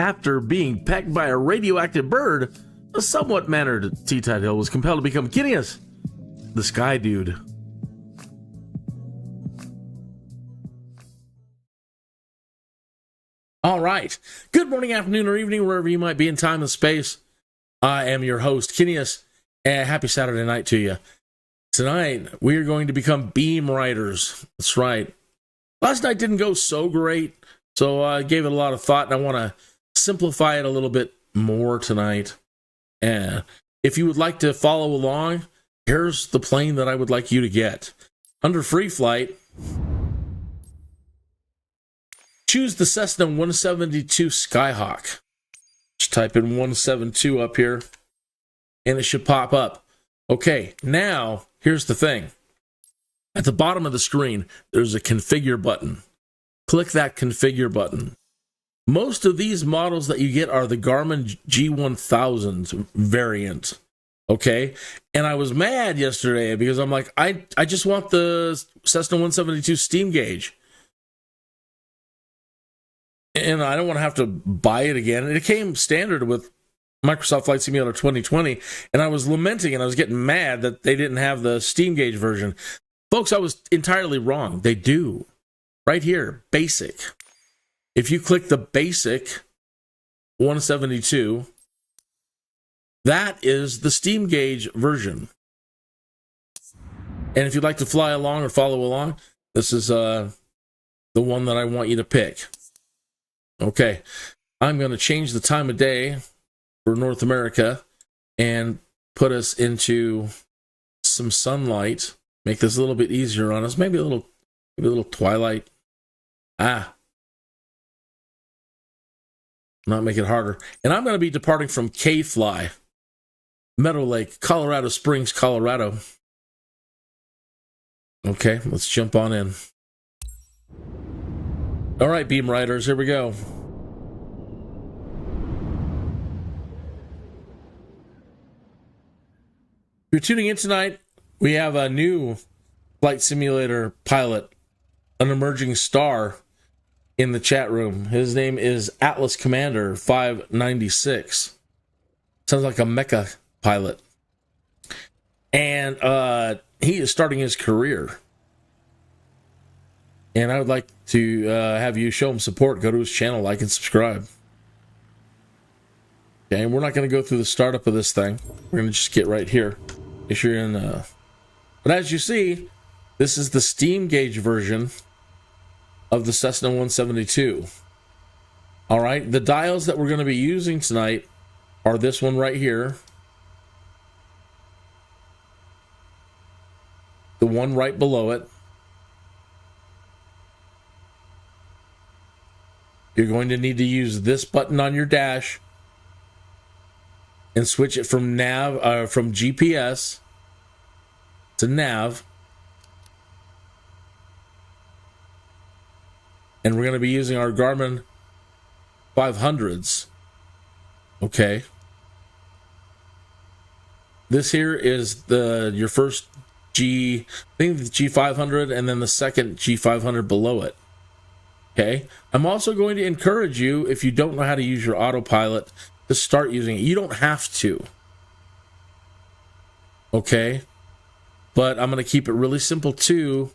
After being pecked by a radioactive bird, a somewhat mannered T-Tide Hill was compelled to become Kineas, the Skydude. All right. Good morning, afternoon, or evening, wherever you might be in time and space. I am your host, Kineas, and happy Saturday night to you. Tonight, we are going to become beam riders. That's right. Last night didn't go so great, so I gave it a lot of thought, and I want to simplify it a little bit more tonight. And if you would like to follow along, here's the plane that I would like you to get. Under free flight, choose the Cessna 172 Skyhawk. Just type in 172 up here, and it should pop up. Okay, now, here's the thing. At the bottom of the screen, there's a configure button. Click that configure button. Most of these models that you get are the Garmin G1000 variant. Okay? And I was mad yesterday because I'm like, I just want the Cessna 172 steam gauge. And I don't want to have to buy it again. And it came standard with Microsoft Flight Simulator 2020, and I was lamenting and I was getting mad that they didn't have the steam gauge version. Folks, I was entirely wrong. They do. Right here, basic. If you click the basic 172, that is the steam gauge version. And if you'd like to fly along or follow along, this is the one that I want you to pick. Okay, I'm going to change the time of day for North America and put us into some sunlight. Make this a little bit easier on us. Maybe a little twilight. Not make it harder. And I'm going to be departing from KFLY, Meadow Lake, Colorado Springs, Colorado. Okay, let's jump on in. All right, beam riders, here we go. If you're tuning in tonight, we have a new flight simulator pilot, an emerging star in the chat room. His name is Atlas Commander 596. Sounds like a mecha pilot. And he is starting his career. And I would like to have you show him support. Go to his channel, like and subscribe. Okay, and we're not going to go through the startup of this thing. We're going to just get right here. If you're in, but as you see, this is the steam gauge version of the Cessna 172. All right, the dials that we're going to be using tonight are this one right here, the one right below it. You're going to need to use this button on your dash and switch it from from GPS to nav. And we're going to be using our Garmin 500s. Okay. This here is your first I think the G500, and then the second G500 below it. Okay. I'm also going to encourage you, if you don't know how to use your autopilot, to start using it. You don't have to. Okay? But I'm going to keep it really simple too.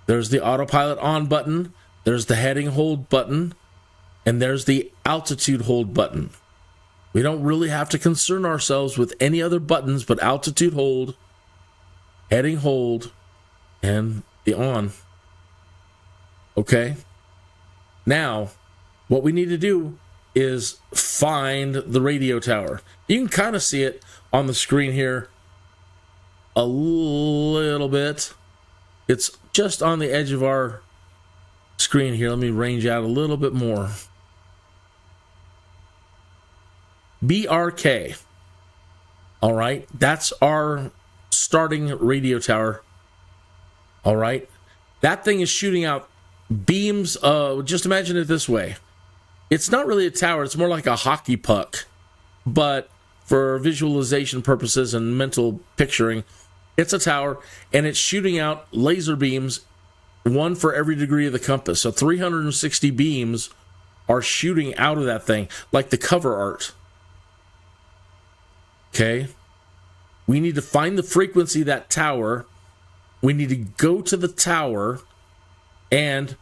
There's the autopilot on button, there's the heading hold button, and there's the altitude hold button. We don't really have to concern ourselves with any other buttons but altitude hold, heading hold, and the on. Okay? Now, what we need to do is find the radio tower. You can kind of see it on the screen here a little bit. It's just on the edge of our screen here. Let me range out a little bit more. BRK. All right, that's our starting radio tower. All right, that thing is shooting out beams. Just imagine it this way. It's not really a tower, it's more like a hockey puck. But for visualization purposes and mental picturing, it's a tower, and it's shooting out laser beams, one for every degree of the compass. So 360 beams are shooting out of that thing, like the cover art. Okay? We need to find the frequency of that tower. We need to go to the tower, and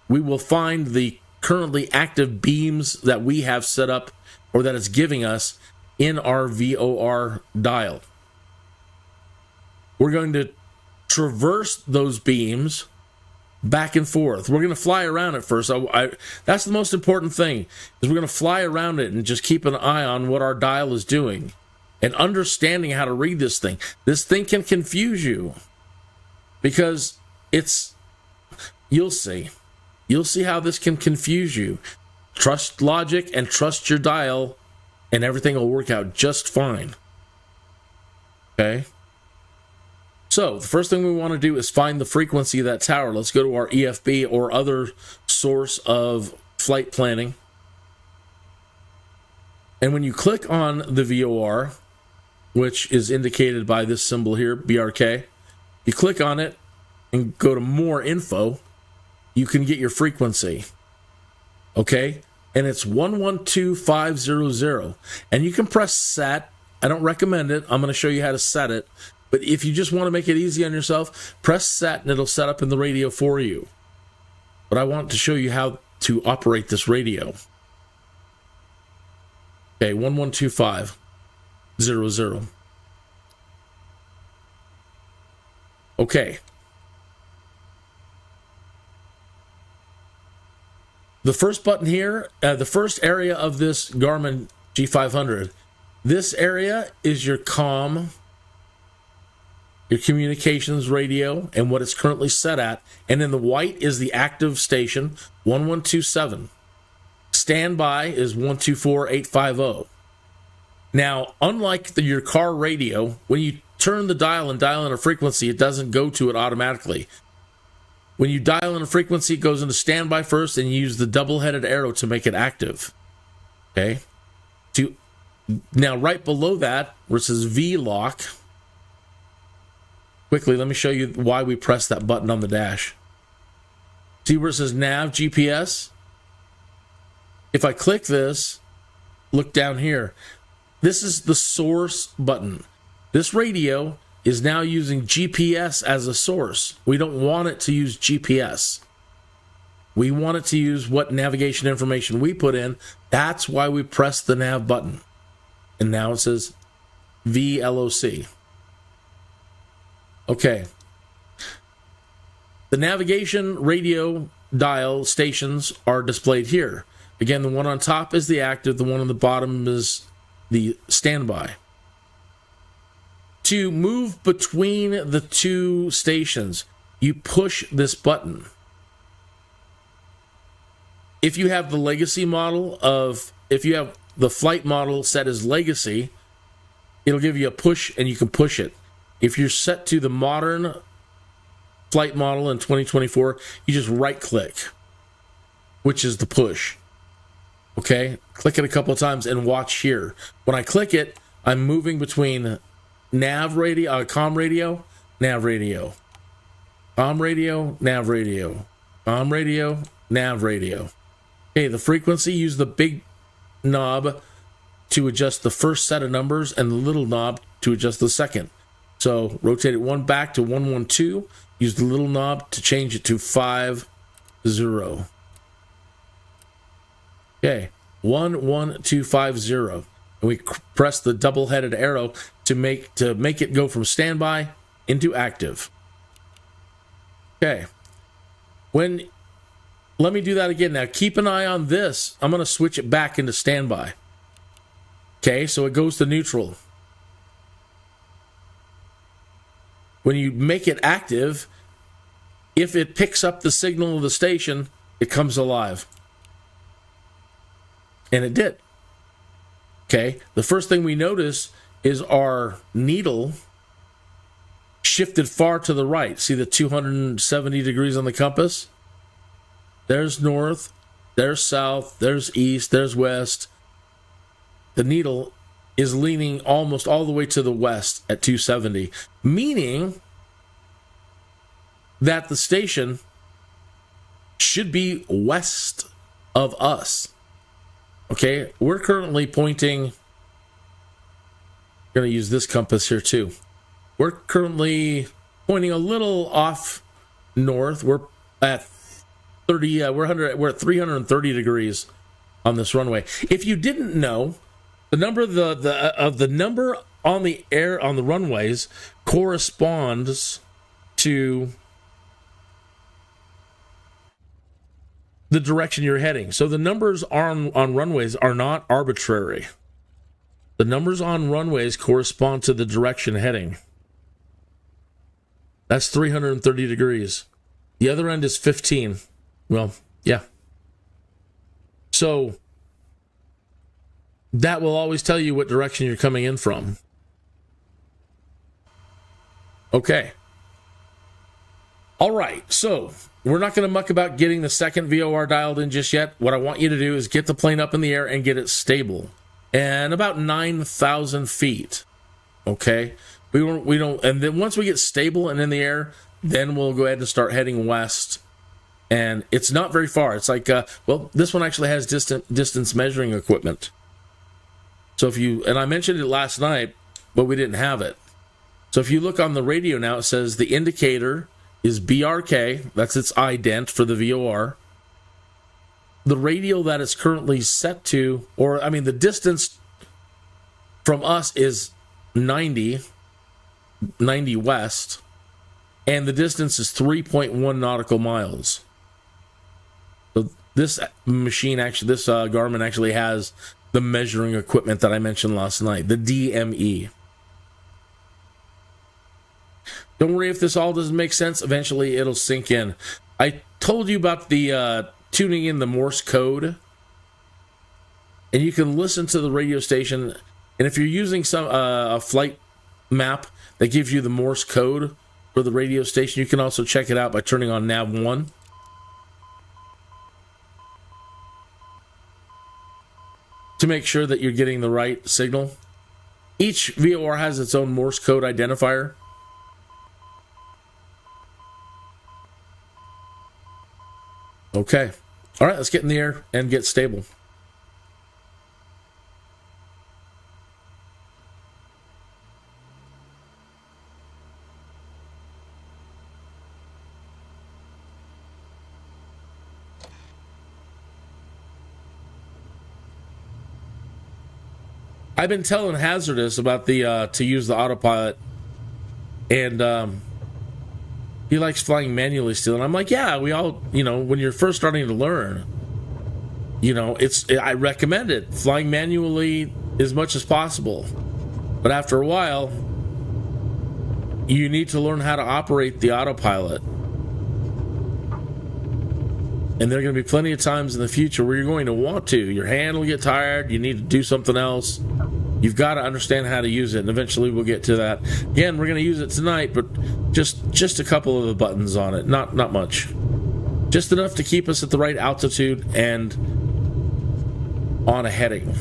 we will find the currently active beams that we have set up, or that it's giving us in our VOR dial. We're going to traverse those beams back and forth. We're going to fly around it first. That's the most important thing, is we're going to fly around it and just keep an eye on what our dial is doing and understanding how to read this thing. This thing can confuse you because you'll see how this can confuse you. Trust logic and trust your dial, and everything will work out just fine. Okay? So, the first thing we want to do is find the frequency of that tower. Let's go to our EFB or other source of flight planning. And when you click on the VOR, which is indicated by this symbol here, BRK, you click on it and go to more info, you can get your frequency. Okay? And it's 112500. And you can press set. I don't recommend it. I'm going to show you how to set it. But if you just want to make it easy on yourself, press set and it'll set up in the radio for you. But I want to show you how to operate this radio. Okay, 112500. Okay. The first button here, the first area of this Garmin G500, this area is your COM, your communications radio, and what it's currently set at. And in the white is the active station, 1127. Standby is 124850. Now, unlike your car radio, when you turn the dial and dial in a frequency, it doesn't go to it automatically. When you dial in a frequency, it goes into standby first, and you use the double-headed arrow to make it active. Okay? Now, right below that, where it says V-lock, quickly, let me show you why we press that button on the dash. See where it says nav GPS? If I click this, look down here. This is the source button. This radio is now using GPS as a source. We don't want it to use GPS. We want it to use what navigation information we put in. That's why we press the nav button. And now it says VLOC. Okay. The navigation radio dial stations are displayed here. Again, the one on top is the active, the one on the bottom is the standby. To move between the two stations, you push this button. If you have the legacy model if you have the flight model set as legacy, it'll give you a push and you can push it. If you're set to the modern flight model in 2024, you just right click, which is the push. Okay? Click it a couple of times and watch here. When I click it, I'm moving between nav radio, COM radio, nav radio, COM radio, nav radio, COM radio, nav radio. Okay, the frequency, use the big knob to adjust the first set of numbers and the little knob to adjust the second. So rotate it one back to 112, use the little knob to change it to 50. Okay, 11250. And we press the double-headed arrow to make it go from standby into active. Okay. Let me do that again. Now keep an eye on this. I'm going to switch it back into standby. Okay, so it goes to neutral. When you make it active, if it picks up the signal of the station, it comes alive. And it did. Okay, the first thing we notice is our needle shifted far to the right. See the 270 degrees on the compass? There's north, there's south, there's east, there's west. The needle is leaning almost all the way to the west at 270, meaning that the station should be west of us. Okay, we're currently pointing, I'm going to use this compass here too. We're currently pointing a little off north. We're at 30, we're at 330 degrees on this runway. If you didn't know, the number the number on the air on the runways corresponds to the direction you're heading. So the numbers on runways are not arbitrary. The numbers on runways correspond to the direction heading. That's 330 degrees. The other end is 15. Well, yeah. So that will always tell you what direction you're coming in from. Okay. All right. So we're not going to muck about getting the second VOR dialed in just yet. What I want you to do is get the plane up in the air and get it stable. And about 9,000 feet. Okay. We don't, and then once we get stable and in the air, then we'll go ahead and start heading west. And it's not very far. It's like, well, this one actually has distance measuring equipment. So if you, and I mentioned it last night, but we didn't have it. So if you look on the radio now, it says the indicator is BRK. That's its ident for the VOR. The radial that it's currently set to, or I mean, the distance from us is 90 west, and the distance is 3.1 nautical miles. So this machine actually, this Garmin actually has the measuring equipment that I mentioned last night, the DME. Don't worry if this all doesn't make sense. Eventually it'll sink in. I told you about the tuning in the Morse code, and you can listen to the radio station, and if you're using some a flight map that gives you the Morse code for the radio station, you can also check it out by turning on nav 1. To make sure that you're getting the right signal. Each VOR has its own Morse code identifier. Okay. All right, let's get in the air and get stable. I've been telling Hazardous about the to use the autopilot, and he likes flying manually still. And I'm like, yeah, we all, you know, when you're first starting to learn, you know, I recommend it, flying manually as much as possible. But after a while, you need to learn how to operate the autopilot. And there are going to be plenty of times in the future where you're going to want to. Your hand will get tired. You need to do something else. You've got to understand how to use it, and eventually we'll get to that. Again, we're going to use it tonight, but just a couple of the buttons on it. Not much. Just enough to keep us at the right altitude and on a heading.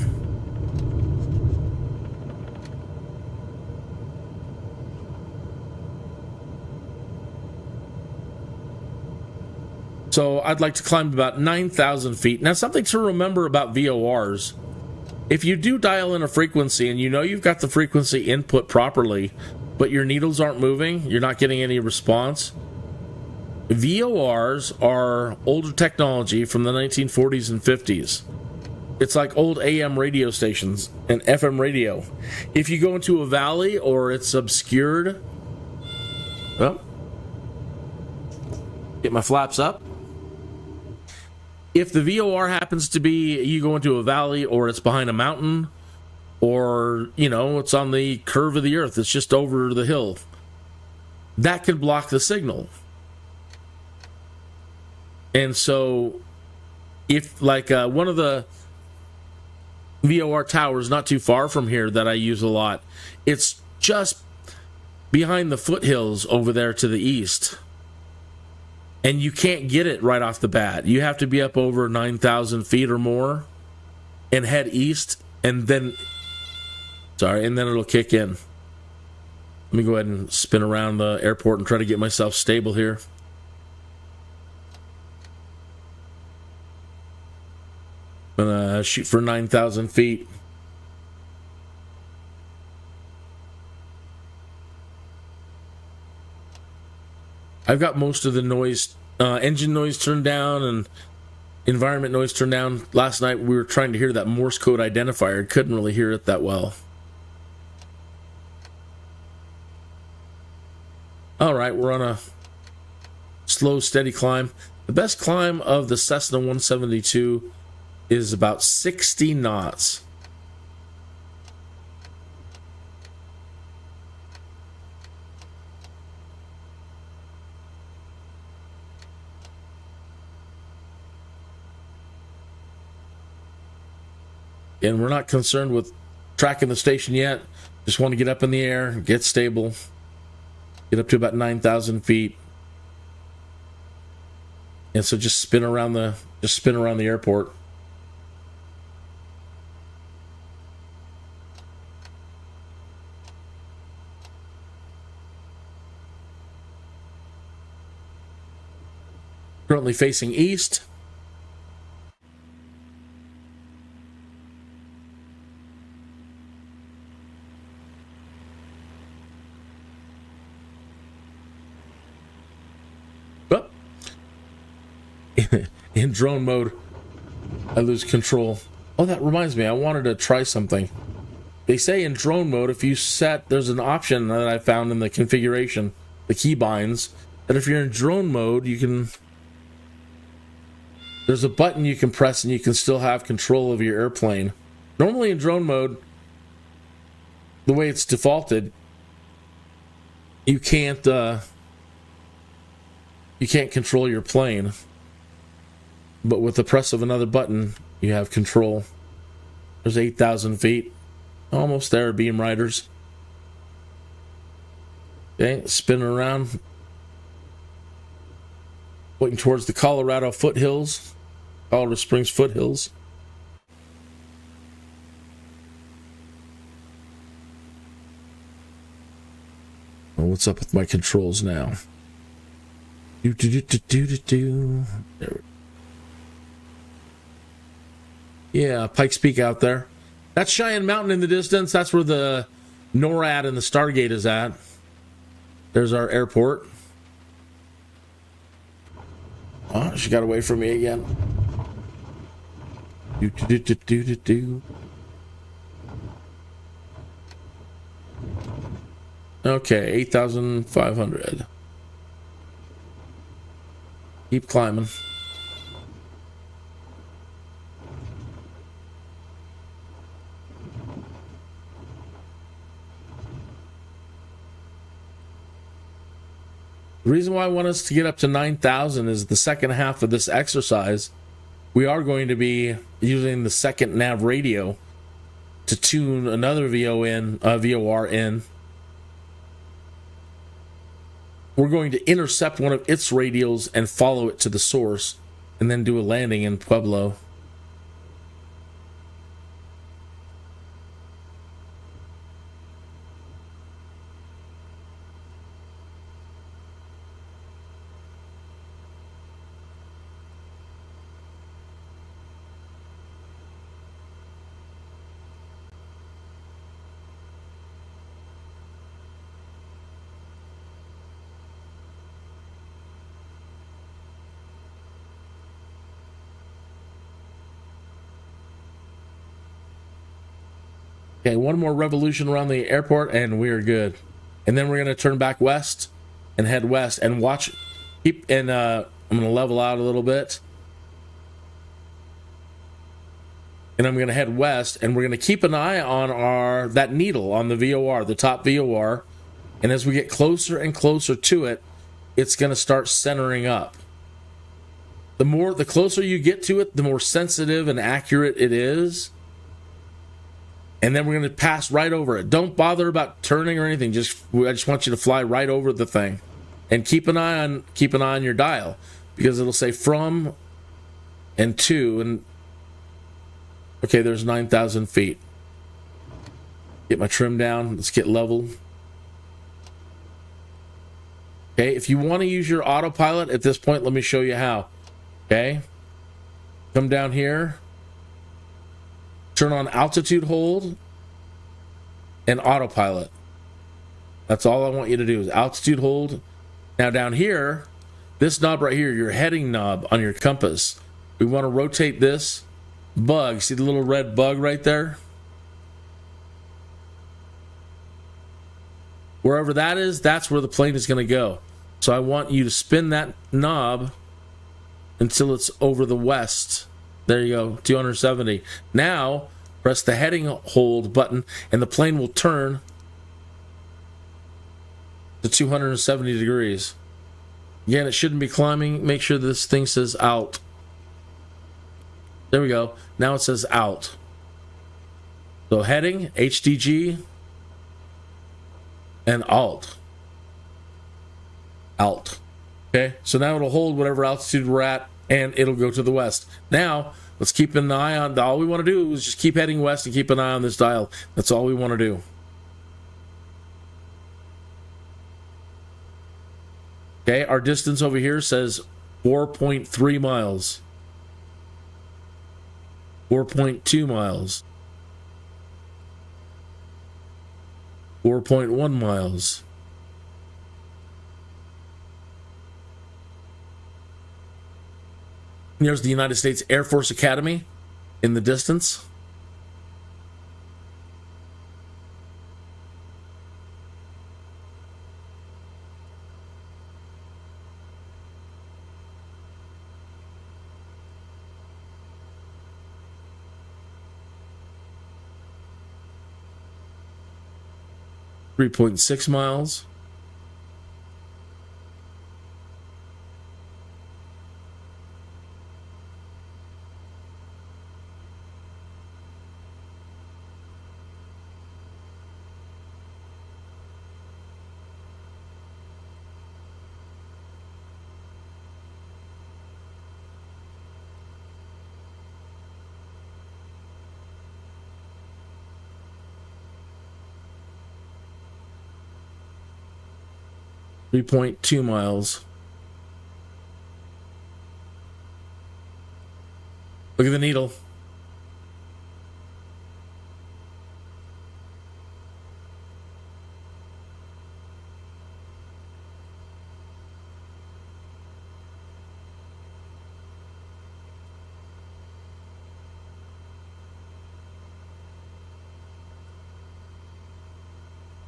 So I'd like to climb about 9,000 feet. Now, something to remember about VORs. If you do dial in a frequency and you know you've got the frequency input properly, but your needles aren't moving, you're not getting any response, VORs are older technology from the 1940s and 50s. It's like old AM radio stations and FM radio. If you go into a valley or it's obscured, well, get my flaps up. If the VOR happens to be, you go into a valley or it's behind a mountain or, you know, it's on the curve of the earth, it's just over the hill, that can block the signal. And so if, like, one of the VOR towers not too far from here that I use a lot, it's just behind the foothills over there to the east. And you can't get it right off the bat. You have to be up over 9,000 feet or more and head east, and then it'll kick in. Let me go ahead and spin around the airport and try to get myself stable here. I'm gonna shoot for 9,000 feet. I've got most of the noise, engine noise turned down and environment noise turned down. Last night we were trying to hear that Morse code identifier. Couldn't really hear it that well. All right, we're on a slow, steady climb. The best climb of the Cessna 172 is about 60 knots. And we're not concerned with tracking the station yet. Just want to get up in the air, get stable, get up to about 9,000 feet. And so just spin around the airport. Currently facing east. In drone mode, I lose control. Oh, that reminds me, I wanted to try something. They say in drone mode, if you set, there's an option that I found in the configuration, the keybinds, that if you're in drone mode, you can, there's a button you can press and you can still have control of your airplane. Normally in drone mode, the way it's defaulted, you can't control your plane. But with the press of another button, you have control. There's 8,000 feet. Almost there, beam riders. Okay, spinning around. Pointing towards the Colorado foothills. Colorado Springs foothills. Well, what's up with my controls now? There we go. Yeah, Pikes Peak out there. That's Cheyenne Mountain in the distance. That's where the NORAD and the STARGATE is at. There's our airport. Oh, she got away from me again. Okay, 8,500. Keep climbing. The reason why I want us to get up to 9,000 is the second half of this exercise. We are going to be using the second nav radio to tune another VOR in. We're going to intercept one of its radials and follow it to the source, and then do a landing in Pueblo. Okay, one more revolution around the airport and we're good. And then we're going to turn back west and head west and watch. I'm going to level out a little bit. And I'm going to head west and we're going to keep an eye on that needle on the VOR, the top VOR. And as we get closer and closer to it, it's going to start centering up. The closer you get to it, the more sensitive and accurate it is. And then we're going to pass right over it. Don't bother about turning or anything. I just want you to fly right over the thing, and keep an eye on your dial, because it'll say from and to. And okay, there's 9,000 feet. Get my trim down. Let's get level. Okay, if you want to use your autopilot at this point, let me show you how. Okay, come down here. turn on altitude hold and autopilot. That's all I want you to do is altitude hold. Now down here, this knob right here, your heading knob on your compass, we want to rotate this bug. See the little red bug right there? Wherever that is, that's where the plane is going to go. So I want you to spin that knob until it's over the west. There you go, 270. Now, press the heading hold button, and the plane will turn to 270 degrees. Again, it shouldn't be climbing. Make sure this thing says out. There we go. Now it says out. So heading, HDG, and alt. Alt. Okay, so now it'll hold whatever altitude we're at, and it'll go to the west. Now, let's keep an eye on, all we want to do is just keep heading west and keep an eye on this dial. That's all we want to do. Okay, our distance over here says 4.3 miles. 4.2 miles. 4.1 miles. There's the United States Air Force Academy in the distance. .6 miles. .2 miles. Look at the needle.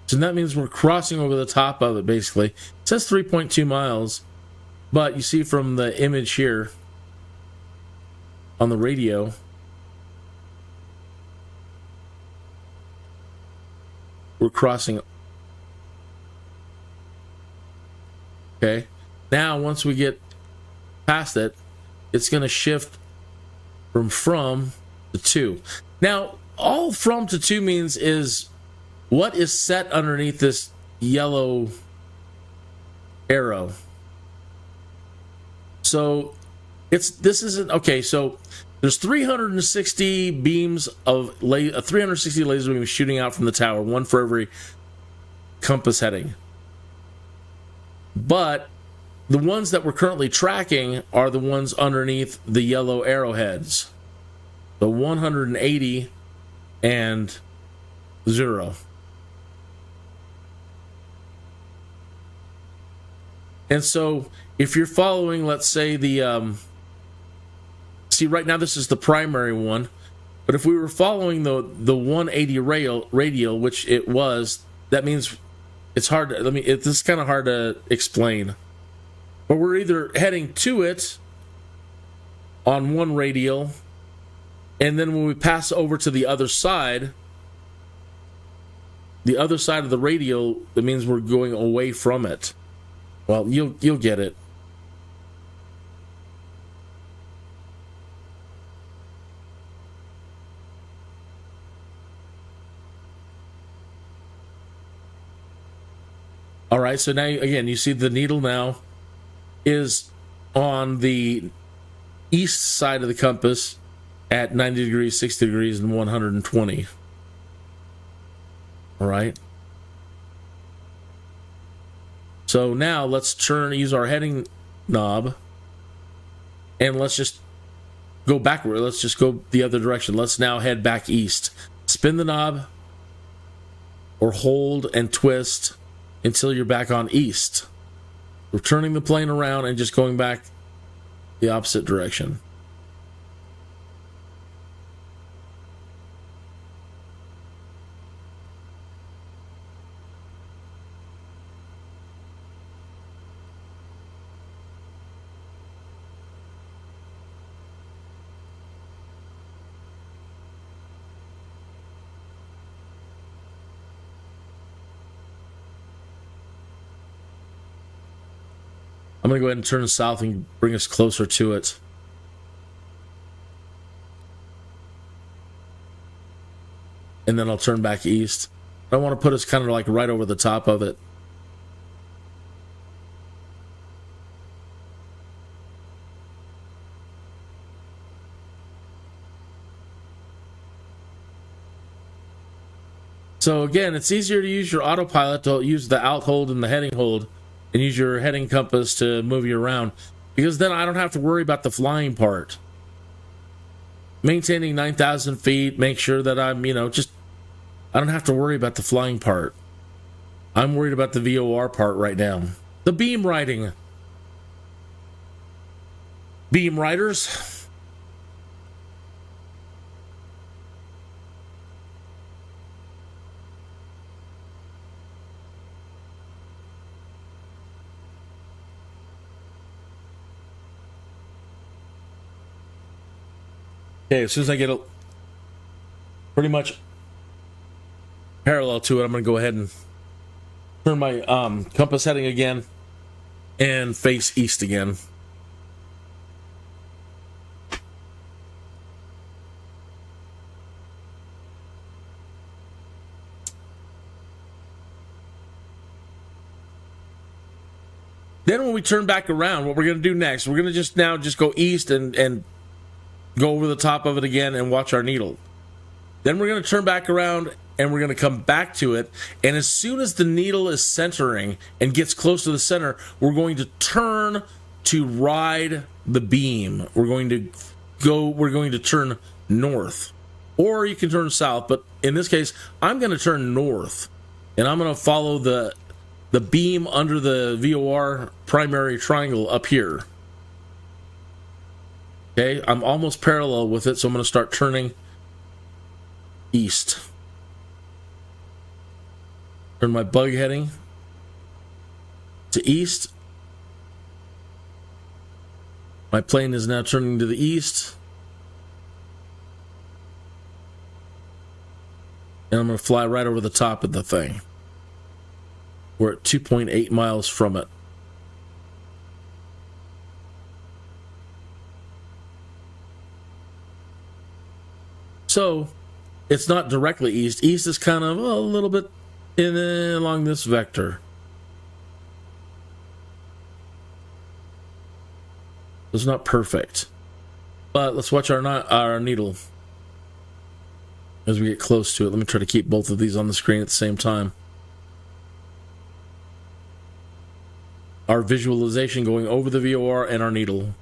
So that means we're crossing over the top of it, basically. It says 3.2 miles, but you see from the image here on the radio, we're crossing. Okay. Now, once we get past it, it's going to shift from to to. Now, all from to to means is what is set underneath this yellow arrow. So this isn't okay. So there's 360 beams of 360 laser beams shooting out from the tower, one for every compass heading. But the ones that we're currently tracking are the ones underneath the yellow arrowheads. The 180 and 0. And so if you're following, let's say the, see right now this is the primary one, but if we were following the 180 radial, which it was, that means it's hard to, this is kind of hard to explain. But we're either heading to it on one radial, and then when we pass over to the other side of the radial, that means we're going away from it. Well, you'll get it. All right, so now again, you see the needle now is on the east side of the compass at 90 degrees, 60 degrees, and 120. All right. So now let's use our heading knob, and let's just go backward. Let's just go the other direction. Let's now head back east. Spin the knob or hold and twist until you're back on east. We're turning the plane around and just going back the opposite direction. I'm going to go ahead and turn south and bring us closer to it. And then I'll turn back east. I want to put us kind of like right over the top of it. So again, it's easier to use your autopilot to use the out hold and the heading hold and use your heading compass to move you around, because then I don't have to worry about the flying part. Maintaining 9,000 feet, make sure that I'm, I don't have to worry about the flying part. I'm worried about the VOR part right now. The beam riding. Beam riders. Okay, as soon as I get pretty much parallel to it, I'm going to go ahead and turn my compass heading again and face east again. Then when we turn back around, what we're going to do next, we're going to just go east and go over the top of it again and watch our needle. Then we're going to turn back around and we're going to come back to it. And as soon as the needle is centering and gets close to the center, we're going to turn to ride the beam. We're going to turn north. Or you can turn south, but in this case, I'm going to turn north. And I'm going to follow the beam under the VOR primary triangle up here. Okay, I'm almost parallel with it, so I'm going to start turning east. Turn my bug heading to east. My plane is now turning to the east. And I'm going to fly right over the top of the thing. We're at 2.8 miles from it. So, it's not directly east. East is kind of a little bit along this vector. It's not perfect. But let's watch our needle as we get close to it. Let me try to keep both of these on the screen at the same time. Our visualization going over the VOR and our needle.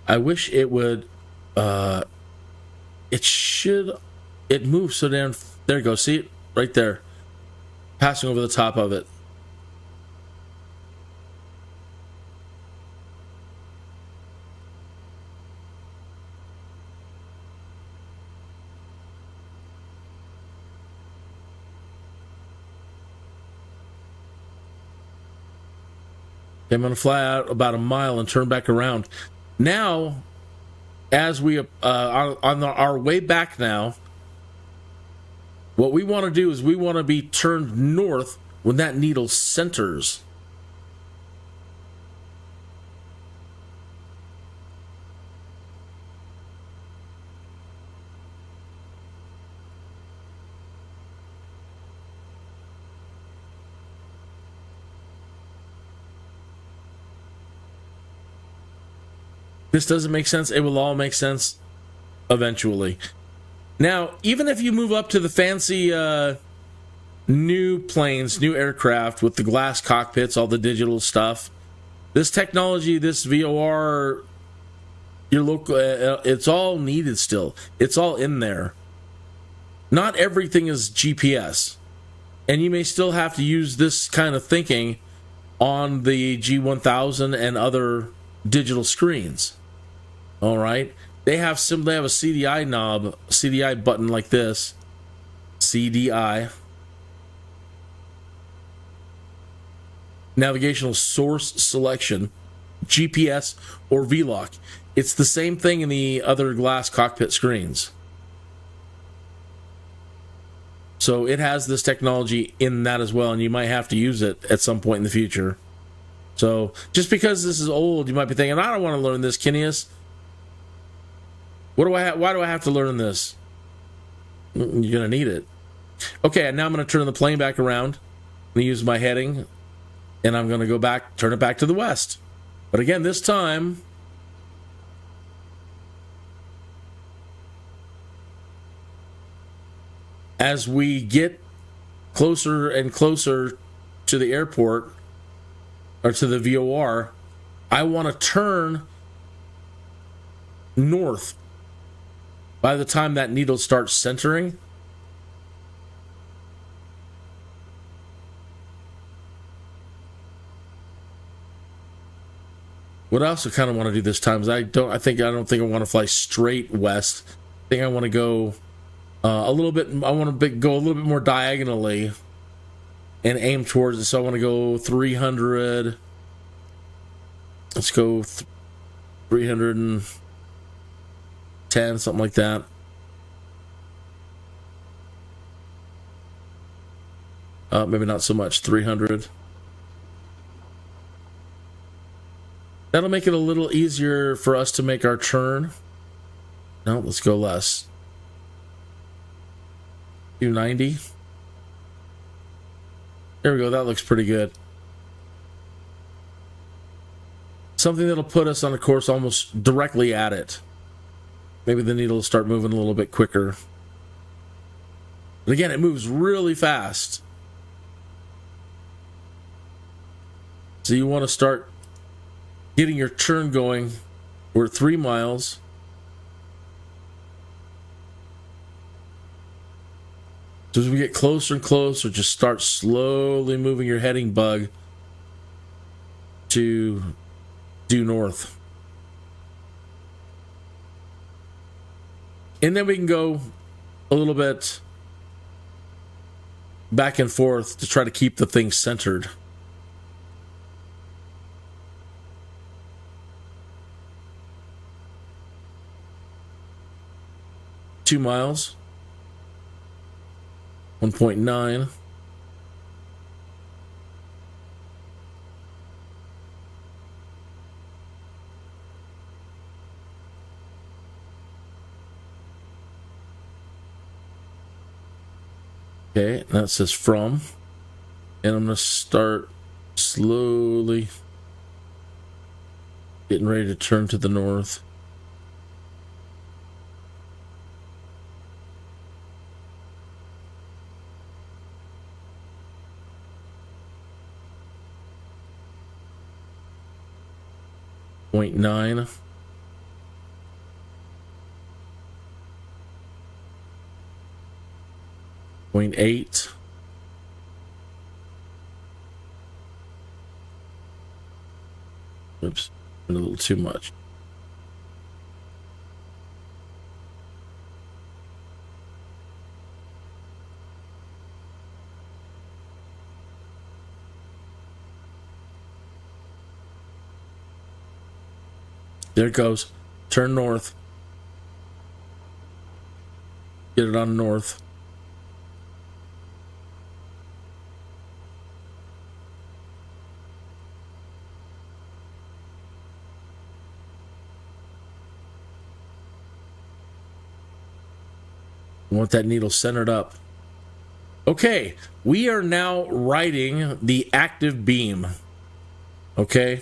I wish it would, it moves so down, there you go, see it? Right there. Passing over the top of it. Okay, I'm going to fly out about a mile and turn back around. Now, as we are on our way back now, what we want to do is we want to be turned north when that needle centers. This doesn't make sense. It will all make sense eventually. Now, even if you move up to the fancy new planes, new aircraft with the glass cockpits, all the digital stuff, this technology, this VOR, your local, it's all needed still. It's all in there. Not everything is GPS. And you may still have to use this kind of thinking on the G1000 and other digital screens. All right, they have a CDI knob, CDI button like this, CDI, navigational source selection, GPS or VLOC. It's the same thing in the other glass cockpit screens. So it has this technology in that as well, and you might have to use it at some point in the future. So just because this is old, you might be thinking, I don't want to learn this, Kineas. Why do I have to learn this? You're going to need it. Okay, now I'm going to turn the plane back around. I'm going to use my heading, and I'm going to go back, turn it back to the west. But again, this time, as we get closer and closer to the airport, or to the VOR, I want to turn north. By the time that needle starts centering, what I also kind of want to do this time is I don't think I want to fly straight west. I think I want to go a little bit. I want to go a little bit more diagonally and aim towards it. So I want to go 300. Let's go 310, something like that. Maybe not so much, 300. That'll make it a little easier for us to make our turn. No, let's go less. 290. There we go, that looks pretty good. Something that'll put us on a course almost directly at it. Maybe the needle will start moving a little bit quicker. But again, it moves really fast. So you want to start getting your turn going. We're at 3 miles. So as we get closer and closer, just start slowly moving your heading bug to due north. And then we can go a little bit back and forth to try to keep the thing centered. Two miles. 1.9. Okay, that says from. And I'm going to start slowly getting ready to turn to the north. Point 9. Point 8. Oops, a little too much. There it goes. Turn north. Get it on north. We want that needle centered up. Okay, we are now writing the active beam. Okay,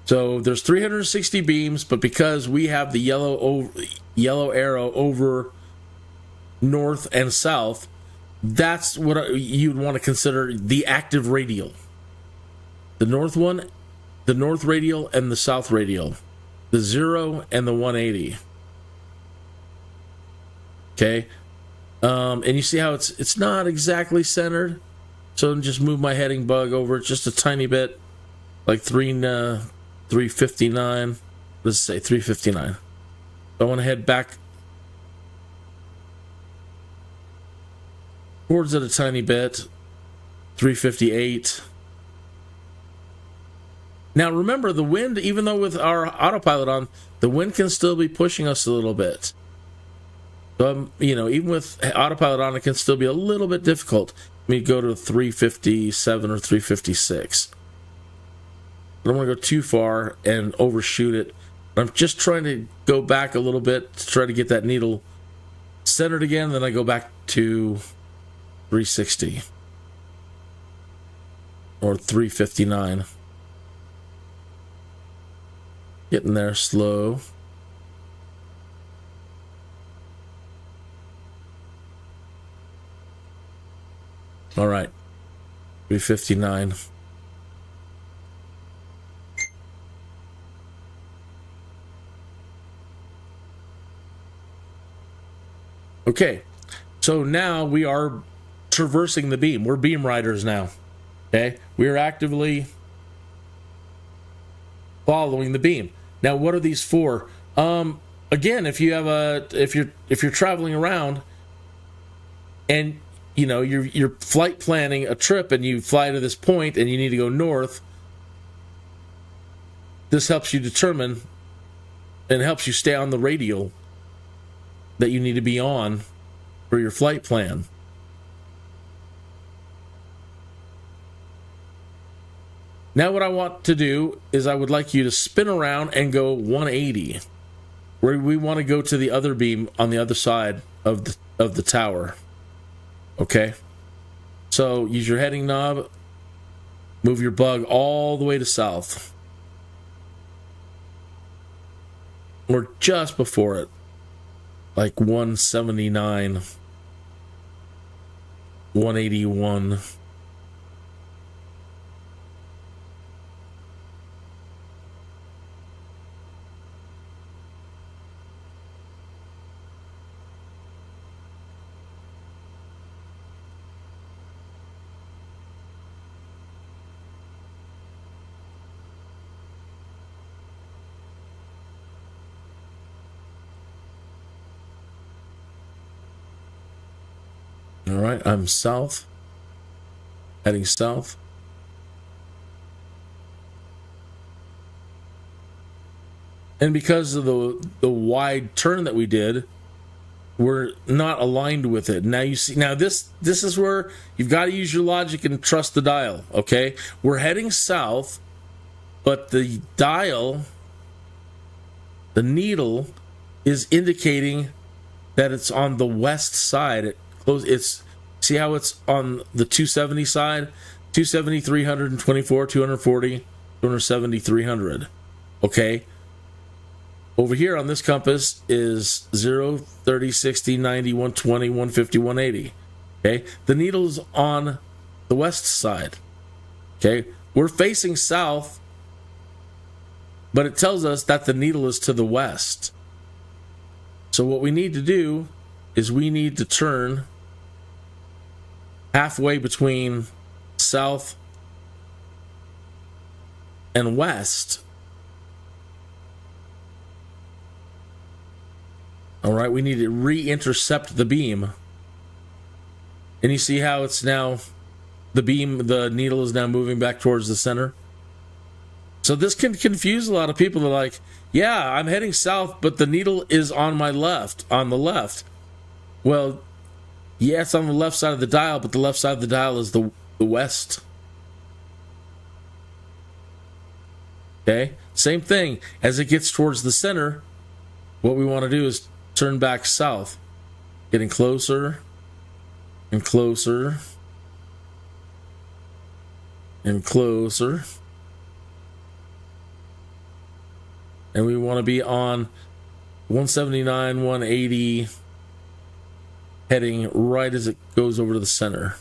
so there's 360 beams, but because we have the yellow arrow over north and south, that's what you'd want to consider the active radial. The north one, the north radial, and the south radial. The 0 and the 180. Okay, and you see how it's not exactly centered, so just move my heading bug over just a tiny bit, like 359. Let's say 359. I want to head back towards it a tiny bit. 358. Now remember, the wind, even though with our autopilot on, the wind can still be pushing us a little bit. So, even with autopilot on, it can still be a little bit difficult. Let me go to 357 or 356. I don't want to go too far and overshoot it. I'm just trying to go back a little bit to try to get that needle centered again. Then I go back to 360 or 359. Getting there slow. All right, 359. Okay, so now we are traversing the beam. We're beam riders now. Okay, we are actively following the beam. Now, what are these for? Again, if you have if you're traveling around and you're flight planning a trip and you fly to this point and you need to go north, this helps you determine and helps you stay on the radial that you need to be on for your flight plan. Now what I want to do is I would like you to spin around and go 180, where we want to go to the other beam on the other side of the tower. Okay, so use your heading knob, move your bug all the way to south, or just before it, like 179, 181. All right, I'm south, heading south. And because of the wide turn that we did, we're not aligned with it. Now you see, now this is where you've got to use your logic and trust the dial, okay? We're heading south, but the dial, the needle, is indicating that it's on the west side. It's see how it's on the 270 side? 270, 324, 240, 270, 300. Okay? Over here on this compass is 0, 30, 60, 90, 120, 150, 180. Okay? The needle's on the west side. Okay? We're facing south, but it tells us that the needle is to the west. So what we need to do is we need to turn halfway between south and west. All right, we need to re-intercept the beam. And you see how it's now, the needle is now moving back towards the center. So this can confuse a lot of people. They're like, yeah, I'm heading south, but the needle is on my left, on the left. Well, yeah, it's on the left side of the dial, but the left side of the dial is the west. Okay? Same thing. As it gets towards the center, what we want to do is turn back south. Getting closer and closer and closer. And we want to be on 179, 180, heading right as it goes over to the center.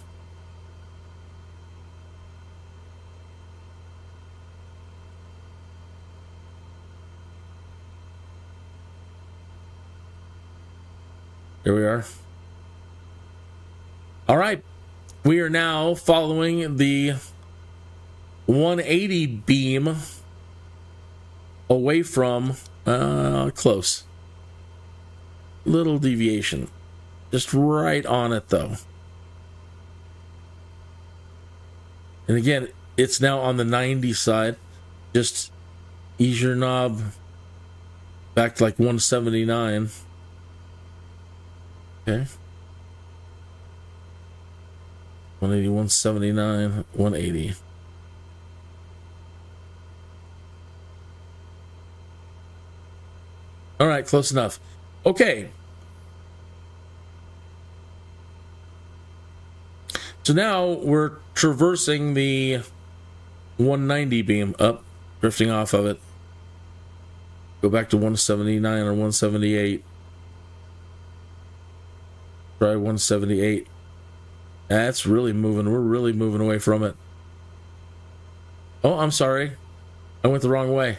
There we are. All right. We are now following the 180 beam away from close. Little deviation. Just right on it, though. And again, it's now on the 90 side. Just ease your knob back to like 179. Okay. 180, 179, 180. All right, close enough. Okay. So now we're traversing the 190 beam up, drifting off of it. Go back to 179 or 178. Try 178. That's really moving. We're really moving away from it. Oh, I'm sorry. I went the wrong way.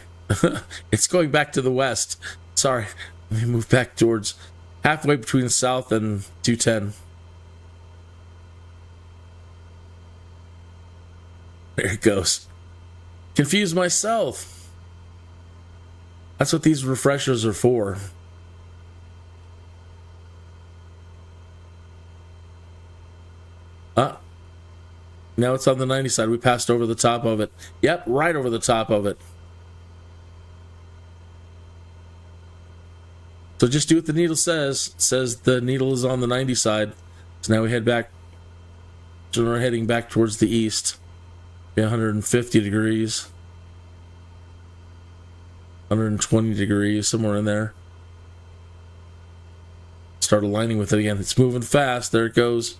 It's going back to the west. Sorry. Let me move back towards halfway between south and 210. There it goes. Confused myself. That's what these refreshers are for. Now it's on the 90 side. We passed over the top of it. Yep, right over the top of it. So just do what the needle says. It says the needle is on the 90 side. So now we head back. So we're heading back towards the east. 150 degrees. 120 degrees, somewhere in there. Start aligning with it again. It's moving fast. There it goes.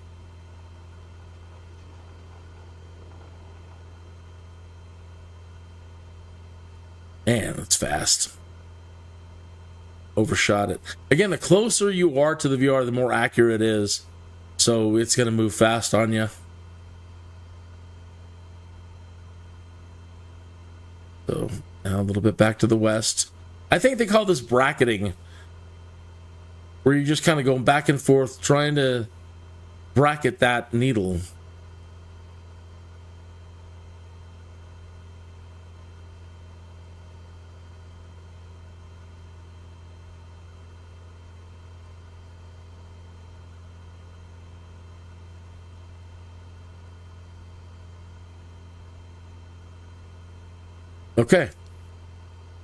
Man, that's fast. Overshot it. Again, the closer you are to the VR, the more accurate it is. So it's going to move fast on you. So now a little bit back to the west. I think they call this bracketing, where you're just kind of going back and forth trying to bracket that needle. Okay.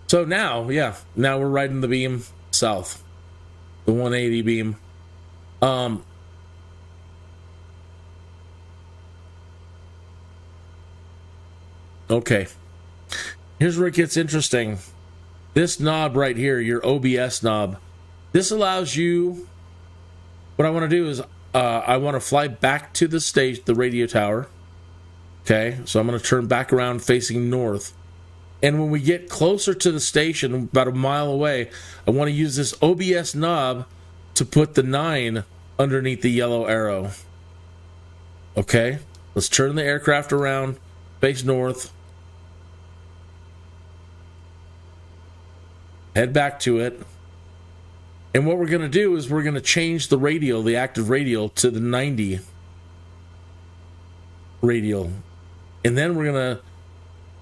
So now, yeah, now we're riding the beam south. The 180 beam. Okay. Here's where it gets interesting. This knob right here, your OBS knob, this allows you, what I want to do is I want to fly back to the stage, the radio tower. Okay, so I'm going to turn back around facing north. And when we get closer to the station, about a mile away, I want to use this OBS knob to put the 9 underneath the yellow arrow. Okay, let's turn the aircraft around, face north. Head back to it. And what we're going to do is we're going to change the radial, the active radial, to the 90 radial. And then we're going to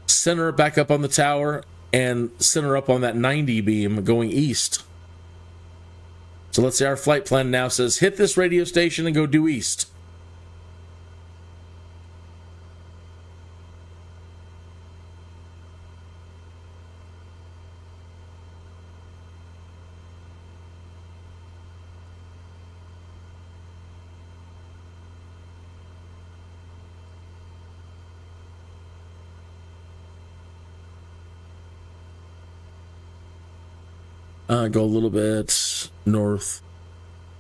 center it back up on the tower and center up on that 90 beam going east. So let's say our flight plan now says hit this radio station and go due east. Go a little bit north.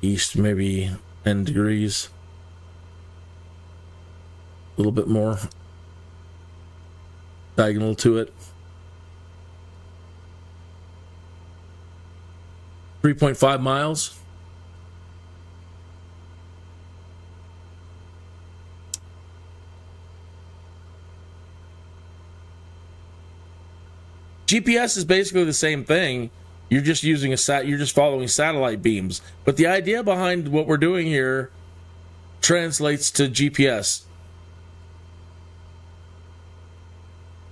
east, maybe 10 degrees. A little bit more diagonal to it. 3.5 miles. GPS is basically the same thing. You're just using you're just following satellite beams. But the idea behind what we're doing here translates to GPS.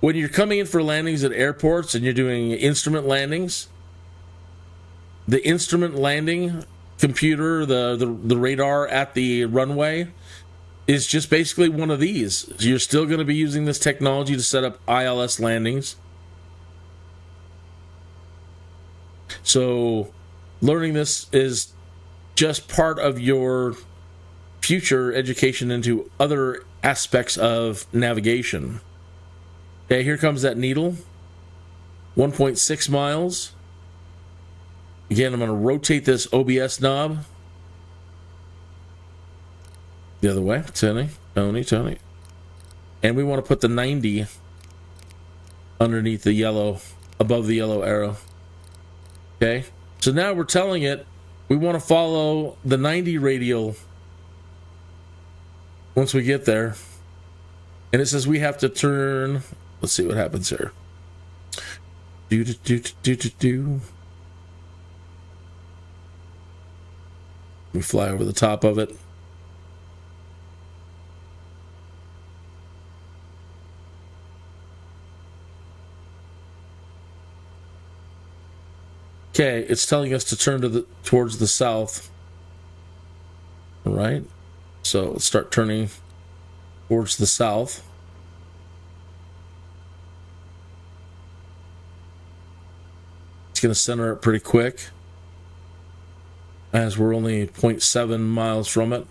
When you're coming in for landings at airports and you're doing instrument landings, the instrument landing computer, the radar at the runway, is just basically one of these. You're still going to be using this technology to set up ILS landings. So learning this is just part of your future education into other aspects of navigation. Okay, here comes that needle. 1.6 miles. Again, I'm going to rotate this OBS knob the other way. Tony. And we want to put the 90 underneath the yellow, above the yellow arrow. Okay, so now we're telling it we want to follow the 90 radial once we get there. And it says we have to turn. Let's see what happens here. We fly over the top of it. Okay, it's telling us to turn towards the south. All right, so let's start turning towards the south. It's going to center it pretty quick, as we're only 0.7 miles from it.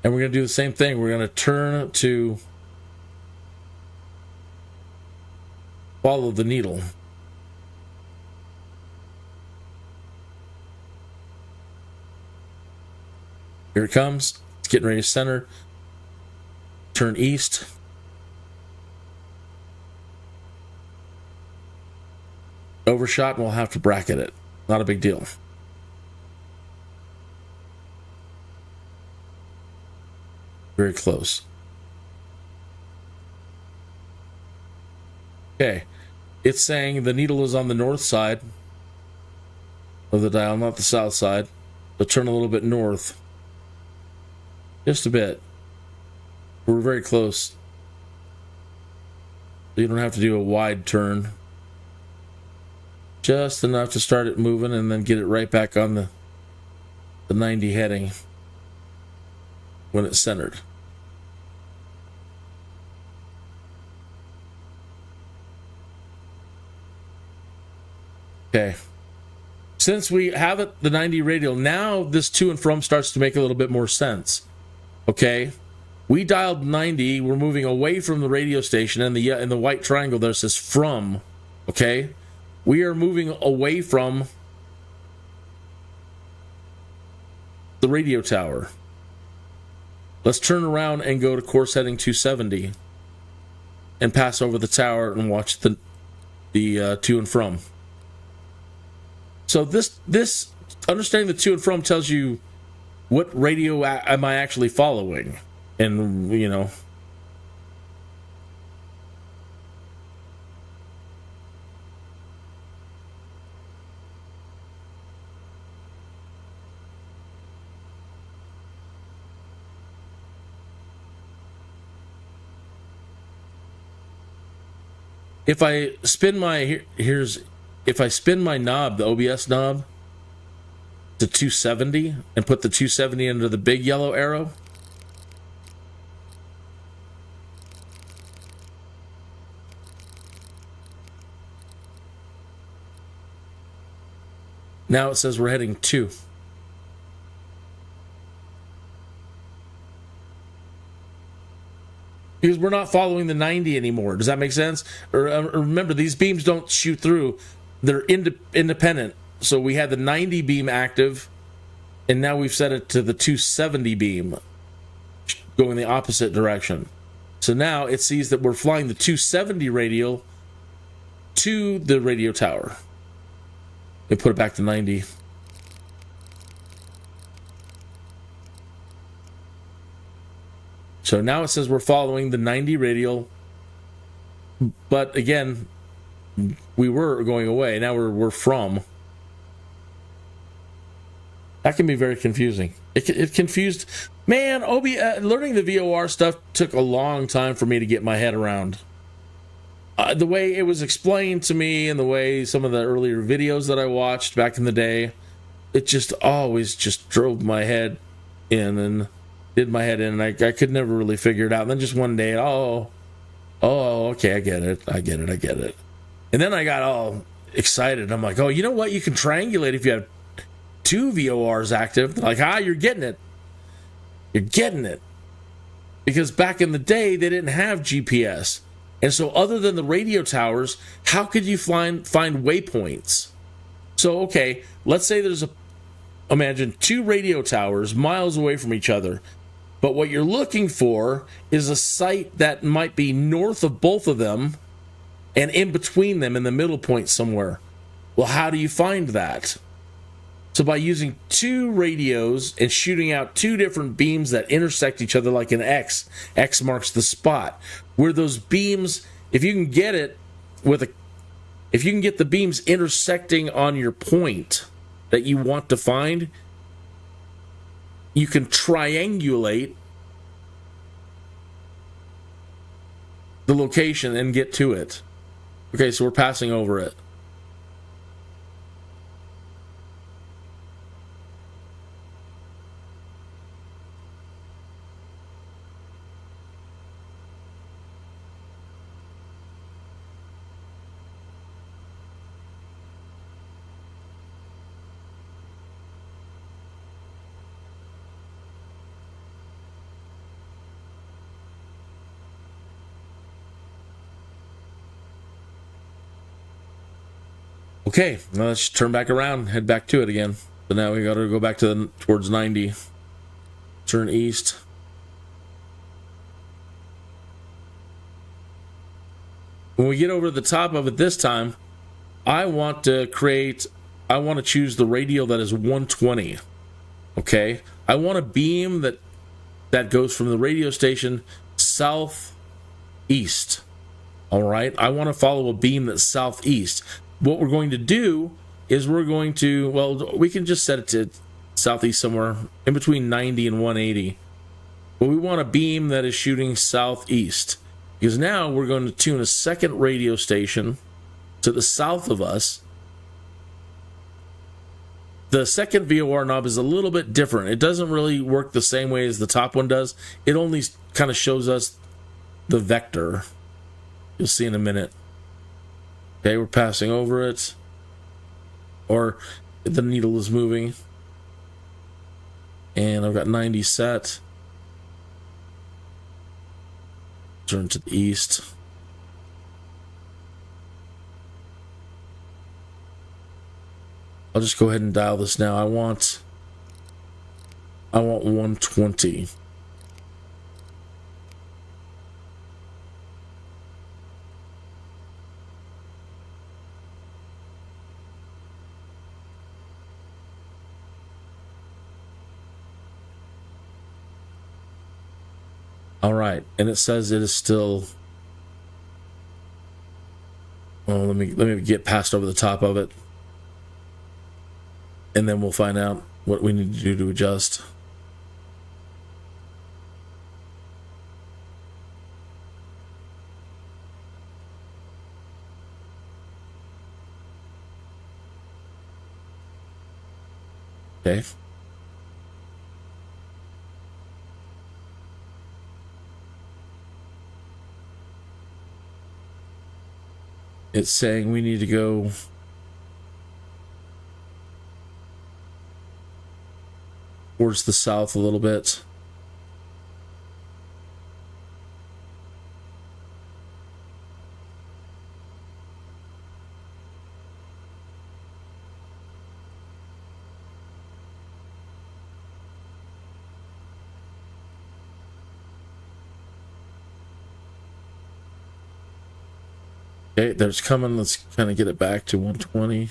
And we're going to do the same thing. We're going to turn to follow the needle. Here it comes. It's getting ready to center. Turn east. Overshot, and we'll have to bracket it. Not a big deal. Very close. Okay. It's saying the needle is on the north side of the dial, not the south side. So turn a little bit north. Just a bit. We're very close. You don't have to do a wide turn. Just enough to start it moving and then get it right back on the 90 heading when it's centered. Okay. Since we have it, the 90 radial, now this to and from starts to make a little bit more sense. Okay. We dialed 90. We're moving away from the radio station, and in the white triangle there says from. Okay. We are moving away from the radio tower. Let's turn around and go to course heading 270 and pass over the tower and watch the to and from. So this understanding the to and from tells you what radio am I actually following, and you know. If I spin my if I spin my knob, the OBS knob, to 270 and put the 270 under the big yellow arrow, now it says we're heading 2. because we're not following the 90 anymore. Does that make sense? Or remember, these beams don't shoot through. They're independent. So we had the 90 beam active, and now we've set it to the 270 beam going the opposite direction. So now it sees that we're flying the 270 radial to the radio tower. They put it back to 90. So now it says we're following the 90 radial, but again, we were going away. Now we're from. That can be very confusing. It confused. Man, learning the VOR stuff took a long time for me to get my head around. The way it was explained to me and the way some of the earlier videos that I watched back in the day, it just always just drove my head in and did my head in, and I could never really figure it out. And then just one day, okay, I get it. And then I got all excited. I'm like, oh, you know what? You can triangulate if you have two VORs active. They're like, you're getting it. You're getting it. Because back in the day, they didn't have GPS. And so other than the radio towers, how could you find waypoints? So, okay, let's say imagine two radio towers miles away from each other. But what you're looking for is a site that might be north of both of them and in between them in the middle point somewhere. Well, how do you find that? So by using two radios and shooting out two different beams that intersect each other like an X marks the spot. Where those beams, if you can get the beams intersecting on your point that you want to find, you can triangulate the location and get to it. Okay, so we're passing over it. Okay, now let's turn back around, head back to it again. So now we got to go back to towards 90. Turn east. When we get over the top of it this time, I want to choose the radial that is 120. Okay? I want a beam that goes from the radio station southeast. All right? I want to follow a beam that's southeast. What we're going to do is we can just set it to southeast somewhere in between 90 and 180. But we want a beam that is shooting southeast, because now we're going to tune a second radio station to the south of us. The second VOR knob is a little bit different. It doesn't really work the same way as the top one does. It only kind of shows us the vector. You'll see in a minute. Okay, we're passing over it. Or the needle is moving. And I've got 90 set. Turn to the east. I'll just go ahead and dial this now. I want 120. All right, and it says it is still. Well, let me get past over the top of it, and then we'll find out what we need to do to adjust. Okay. It's saying we need to go towards the south a little bit. Okay, there's coming. Let's kind of get it back to 120.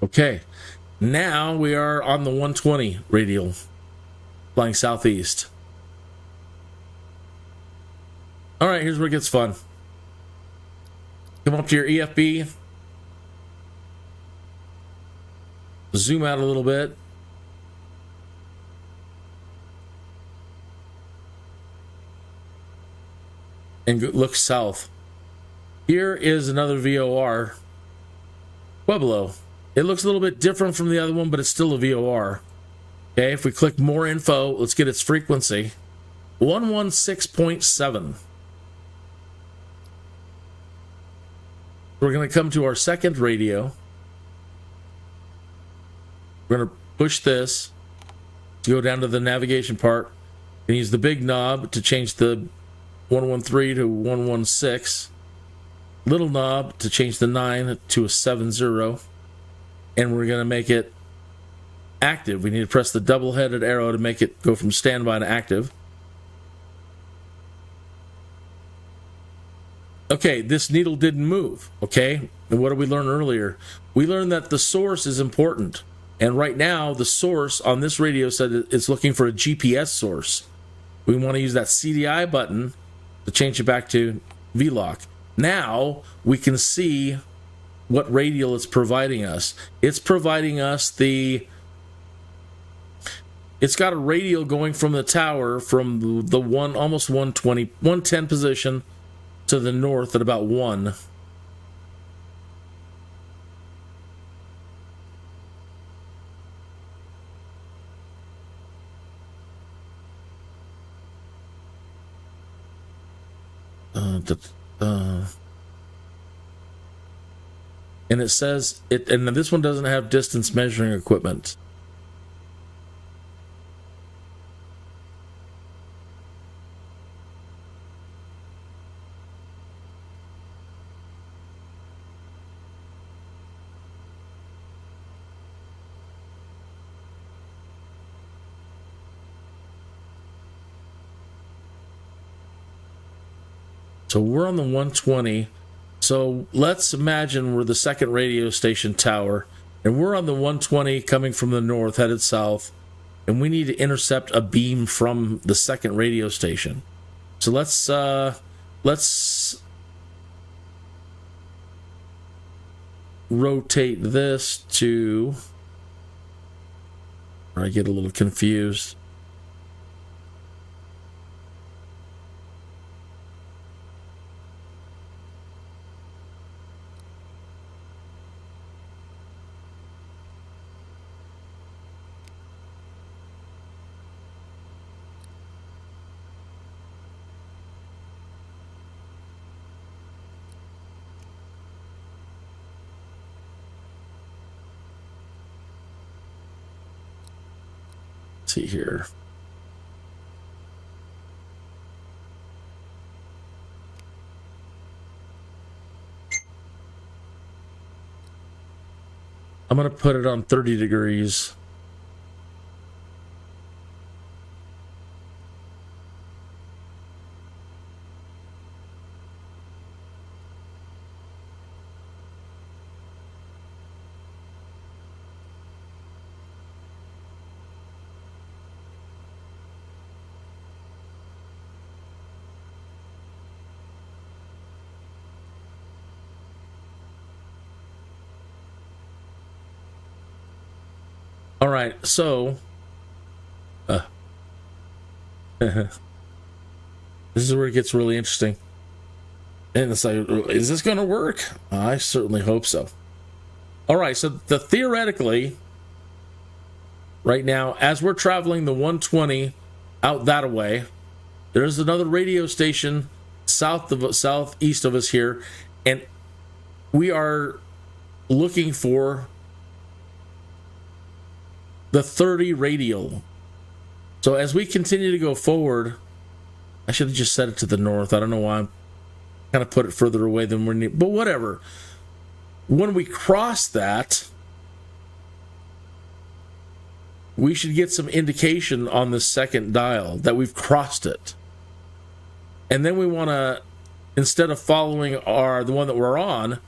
Okay, now we are on the 120 radial, flying southeast. All right, here's where it gets fun. Come up to your EFB. Zoom out a little bit. And look south. Here is another VOR, Pueblo. It looks a little bit different from the other one, but it's still a VOR. Okay, if we click more info, let's get its frequency. 116.7. We're going to come to our second radio. We're going to push this to go down to the navigation part and use the big knob to change the 113 to 116. Little knob to change the 9 to a 70. And we're going to make it active. We need to press the double-headed arrow to make it go from standby to active. Okay, this needle didn't move, okay? And what did we learn earlier? We learned that the source is important. And right now, the source on this radio said it's looking for a GPS source. We want to use that CDI button to change it back to VLOC. Now, we can see what radial it's providing us. It's providing us it's got a radial going from the tower from the almost 120, 110 position to the north at about 1. And it says it, and this one doesn't have distance measuring equipment. So we're on the 120. So let's imagine we're the second radio station tower, and we're on the 120 coming from the north, headed south, and we need to intercept a beam from the second radio station. So let's rotate this to, I get a little confused. See here. I'm going to put it on 30 degrees. All right, so this is where it gets really interesting. And it's like, is this going to work? I certainly hope so. All right, so theoretically, right now, as we're traveling the 120 out that way, there's another radio station southeast of us here, and we are looking for the 30 radial. So as we continue to go forward, I should have just set it to the north. I don't know why I'm kind of put it further away than we're needing, but whatever. When we cross that, we should get some indication on the second dial that we've crossed it. And then we want to, instead of following the one that we're on,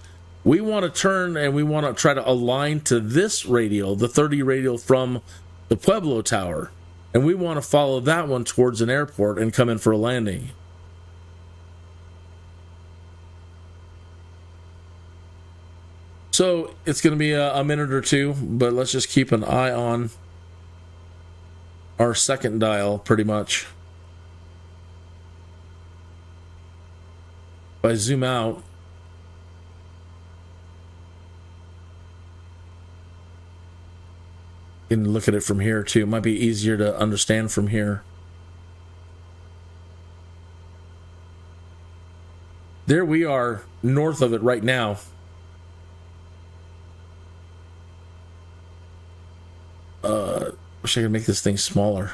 we want to turn and we want to try to align to this radial, the 30 radial from the Pueblo Tower. And we want to follow that one towards an airport and come in for a landing. So it's going to be a minute or two, but let's just keep an eye on our second dial pretty much. If I zoom out, you can look at it from here too. It might be easier to understand from here. There we are north of it right now. Wish I could make this thing smaller.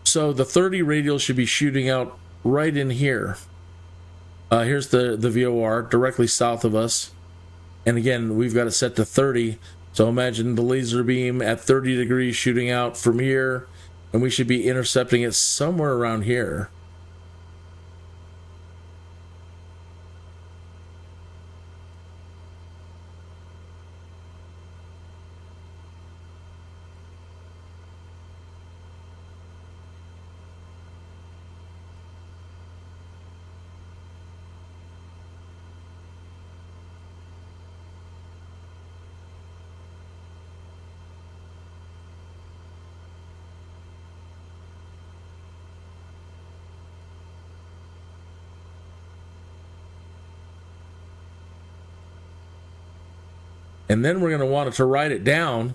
So the 30 radial should be shooting out right in here. Here's the VOR directly south of us. And again, we've got it set to 30. So imagine the laser beam at 30 degrees shooting out from here. And we should be intercepting it somewhere around here. And then we're going to want it to write it down.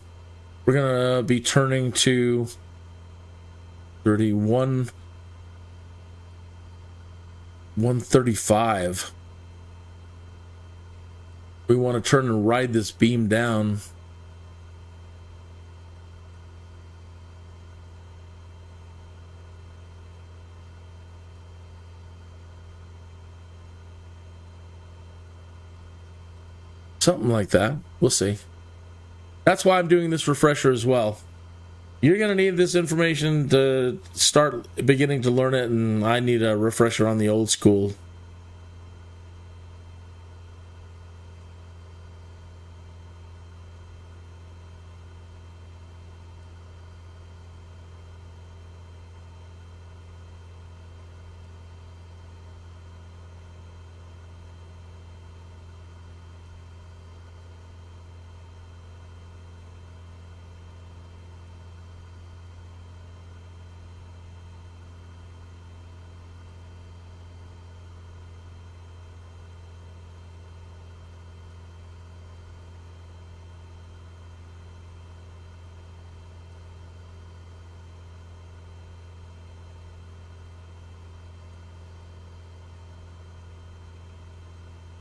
We're going to be turning to 31, 135. We want to turn and ride this beam down. Something like that. We'll see. That's why I'm doing this refresher as well. You're going to need this information to start beginning to learn it, and I need a refresher on the old school.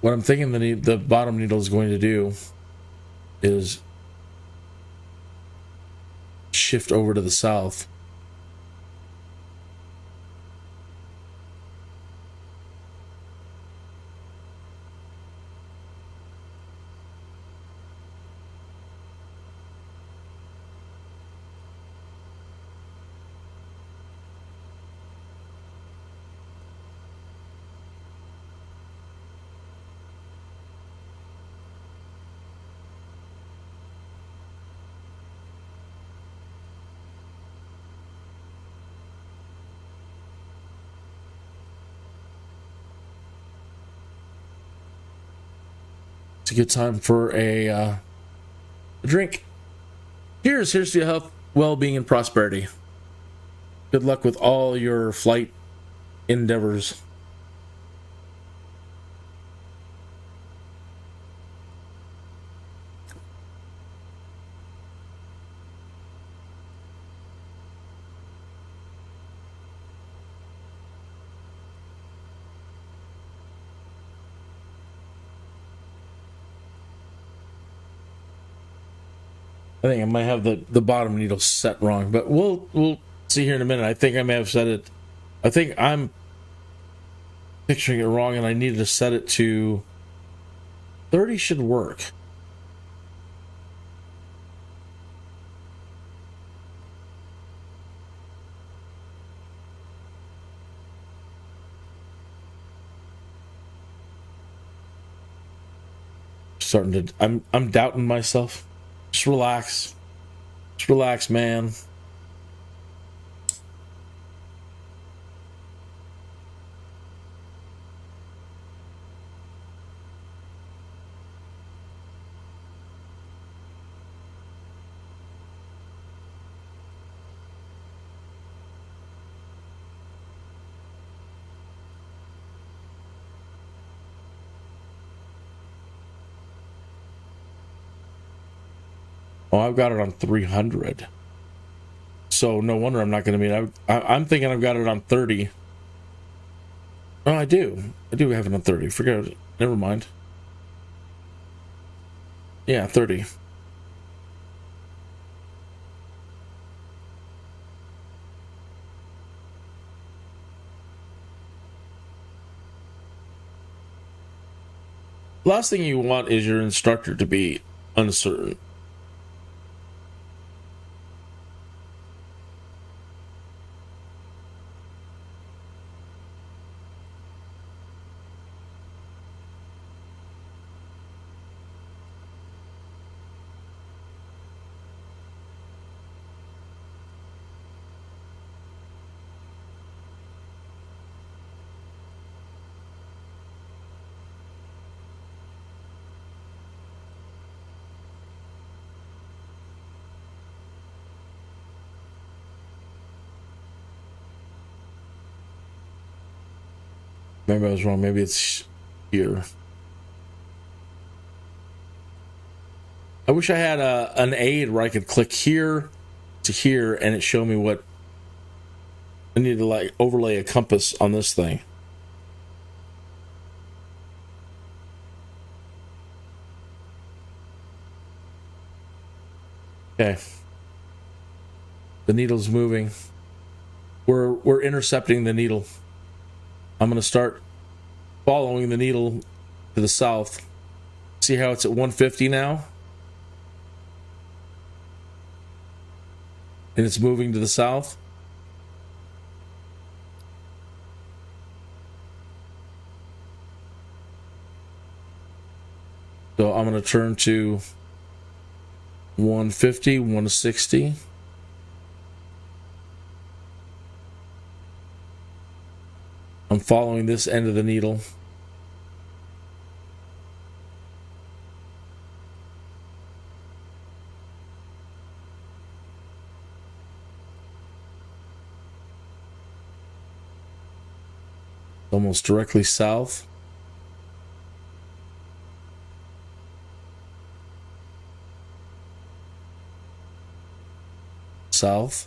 What I'm thinking the bottom needle is going to do is shift over to the south. It's a good time for a drink. Cheers. Here's to your health, well-being, and prosperity. Good luck with all your flight endeavors. I think I might have the bottom needle set wrong, but we'll see here in a minute. I think I may have set it. I think I'm picturing it wrong, and I needed to set it to 30 should work. Starting to, I'm doubting myself. Just relax. Just relax, man. Oh, I've got it on 300. So no wonder I'm not going to meet. I'm thinking I've got it on 30. Oh, I do. I do have it on 30. Forget it. Never mind. Yeah, 30. Last thing you want is your instructor to be uncertain. Maybe I was wrong. Maybe it's here. I wish I had an aid where I could click here to here and it showed me what I need to like overlay a compass on this thing. Okay. The needle's moving. We're intercepting the needle. I'm going to start following the needle to the south. See how it's at 150 now? And it's moving to the south. So I'm going to turn to 150, 160. I'm following this end of the needle. Almost directly south. South.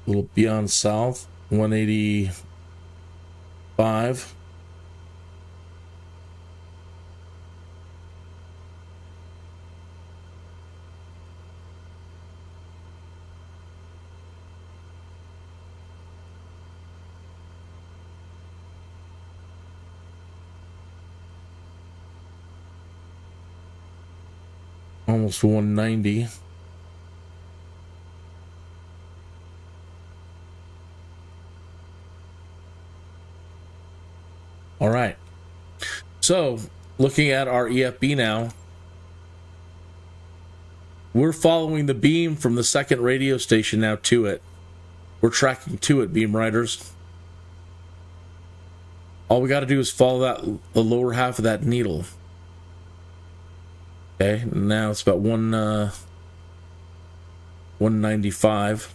A little beyond south, 185. Almost 190. All right. So, looking at our EFB now, we're following the beam from the second radio station now to it. We're tracking to it, beam riders. All we got to do is follow the lower half of that needle. Okay, now it's about 195.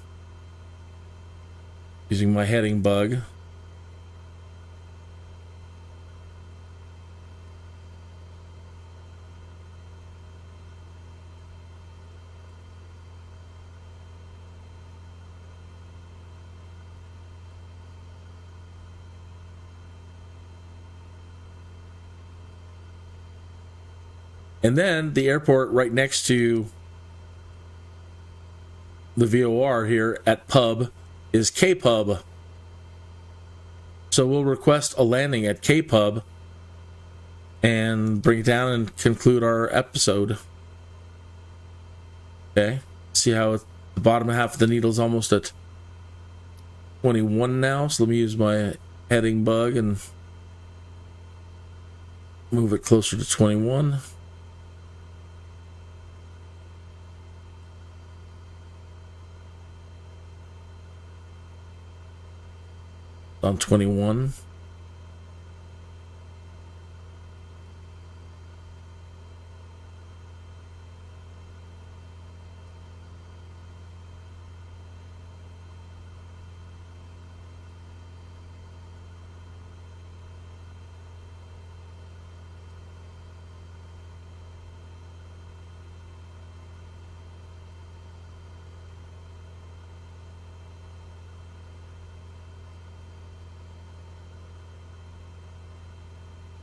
Using my heading bug. And then the airport right next to the VOR here at pub is KPub. So we'll request a landing at KPub and bring it down and conclude our episode. Okay. See how the bottom half of the needle is almost at 21 now. So let me use my heading bug and move it closer to 21. On 21.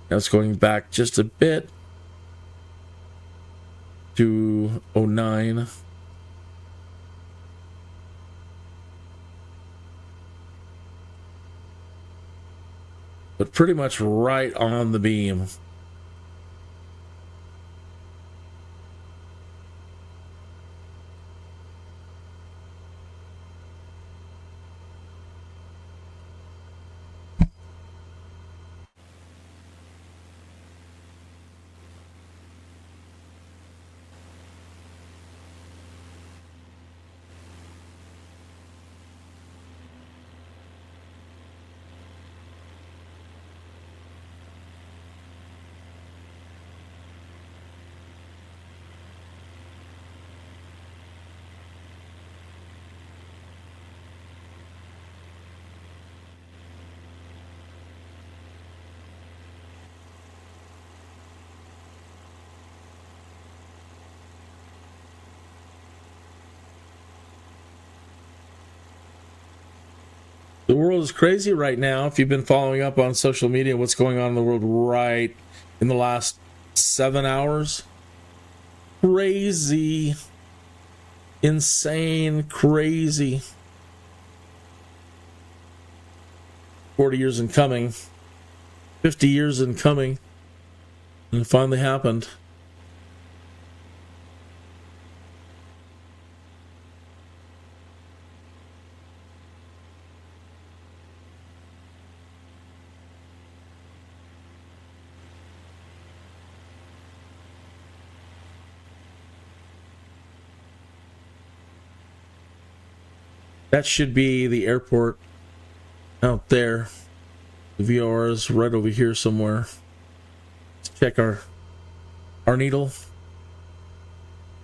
Now it's going back just a bit to 09. But pretty much right on the beam. The world is crazy right now. If you've been following up on social media, what's going on in the world right in the last 7 hours? Crazy. Insane. Crazy. 40 years in coming. 50 years in coming. And it finally happened. That should be the airport out there. The VOR is right over here somewhere. Let's check our needle.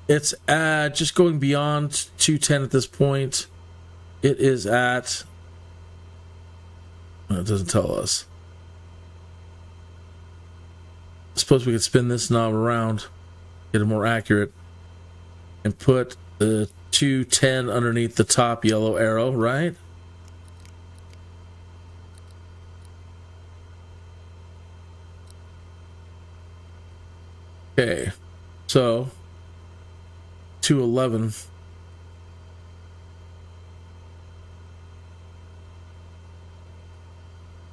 It's at just going beyond 210 at this point. It is at... Well, it doesn't tell us. I suppose we could spin this knob around, get it more accurate, and put the 210 underneath the top yellow arrow, right? Okay, so 211.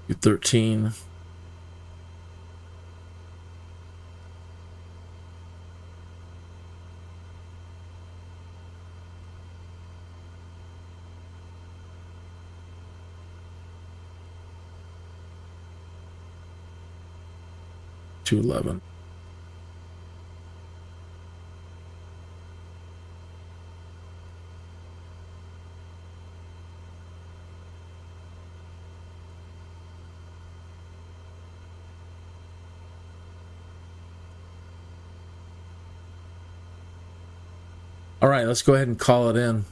$13. $211. All right, let's go ahead and call it in.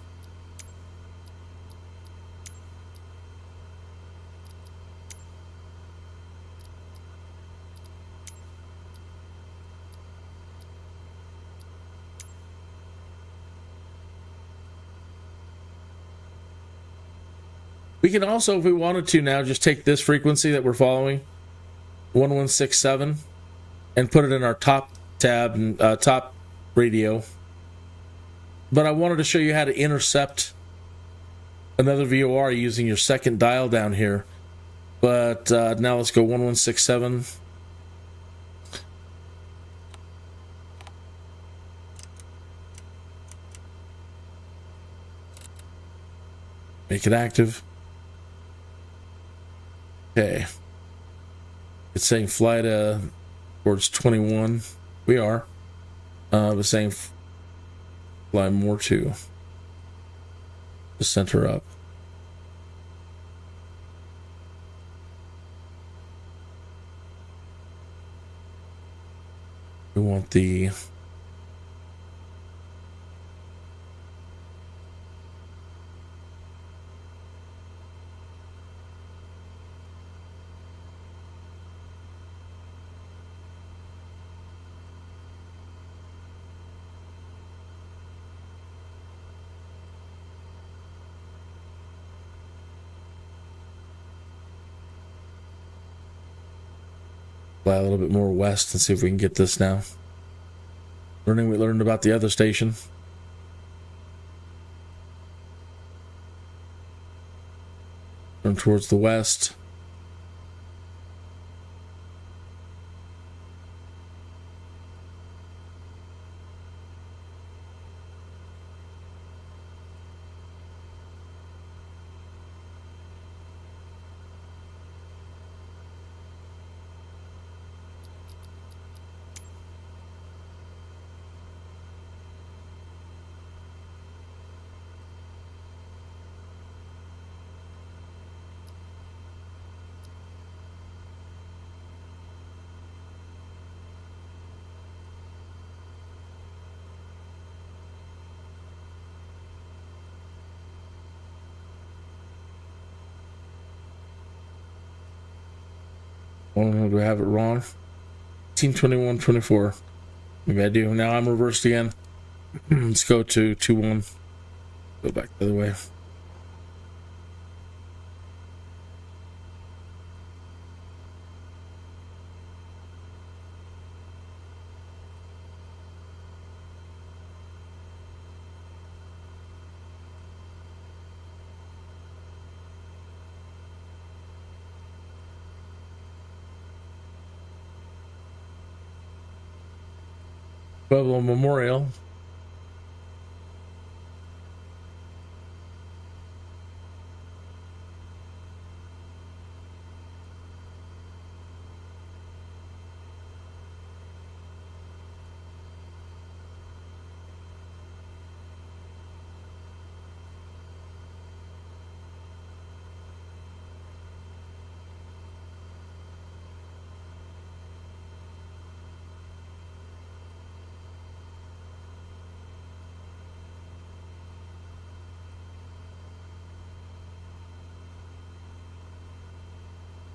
We can also, if we wanted to now, just take this frequency that we're following, 1167, and put it in our top tab and top radio. But I wanted to show you how to intercept another VOR using your second dial down here. But now let's go 1167. Make it active. Okay. It's saying fly to towards 21. We are. It's saying fly more to the center up. We want the fly a little bit more west and see if we can get this now. We learned about the other station. Turn towards the west. Do I have it wrong? 182124. Maybe I do. Now I'm reversed again. Let's go to 21. Go back the other way. Pueblo Memorial.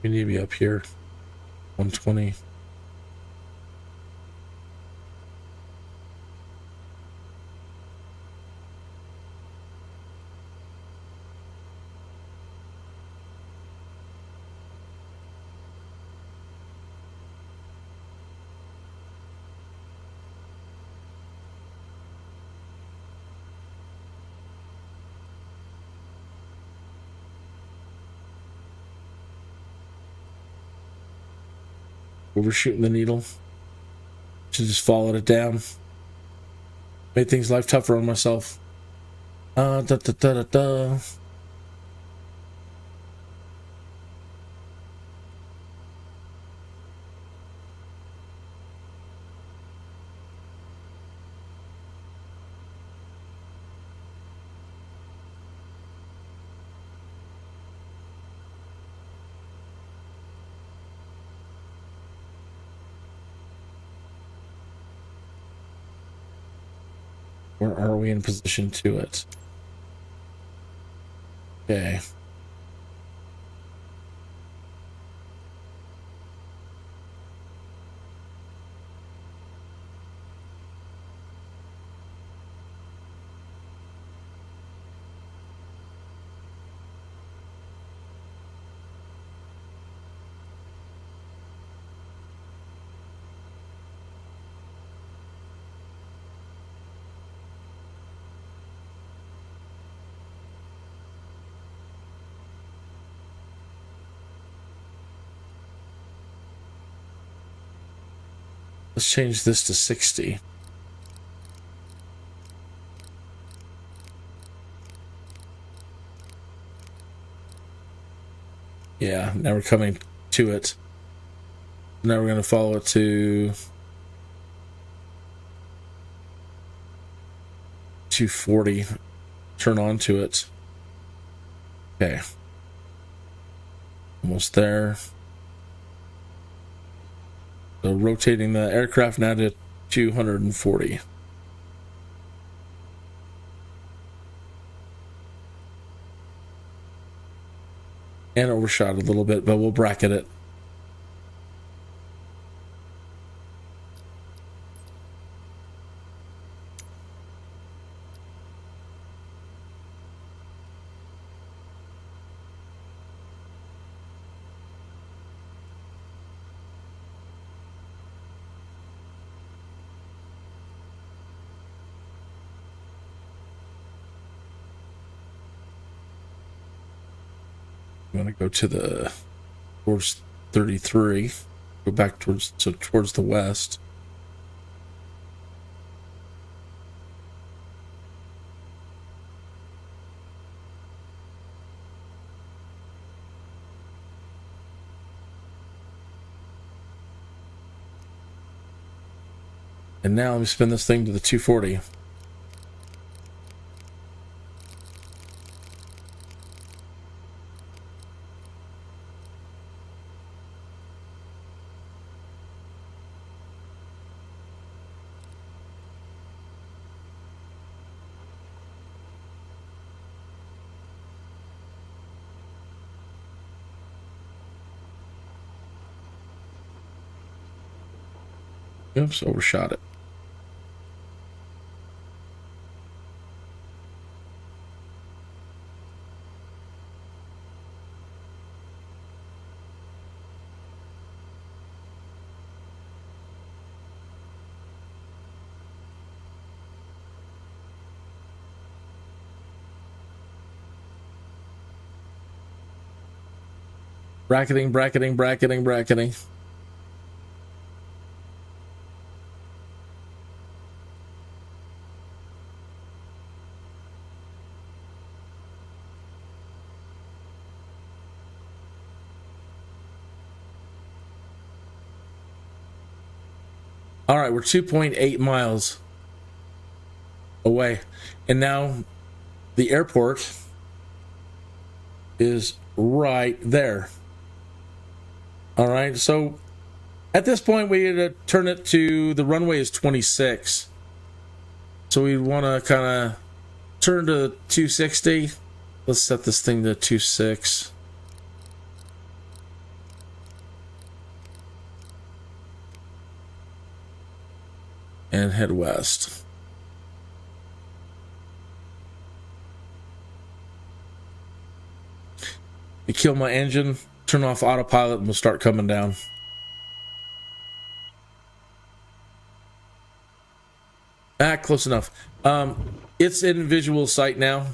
We need to be up here. 120. Overshooting the needle. Should just followed it down. Made things life tougher on myself. Da da da da da. Where are we in position to it? Okay. Let's change this to 60. Yeah, now we're coming to it. Now we're going to follow it to 240. Turn on to it. Okay. Almost there. So rotating the aircraft now to 240. And overshot a little bit, but we'll bracket it. I'm going to go to the towards 33, go back towards the west. And now let me spin this thing to the 240. Oops, overshot it. Bracketing. All right, we're 2.8 miles away. And now the airport is right there. All right, so at this point, we need to turn it to, the runway is 26. So we want to kind of turn to 260. Let's set this thing to 26. And head west. You kill my engine, turn off autopilot, and we'll start coming down. Close enough. It's in visual sight now.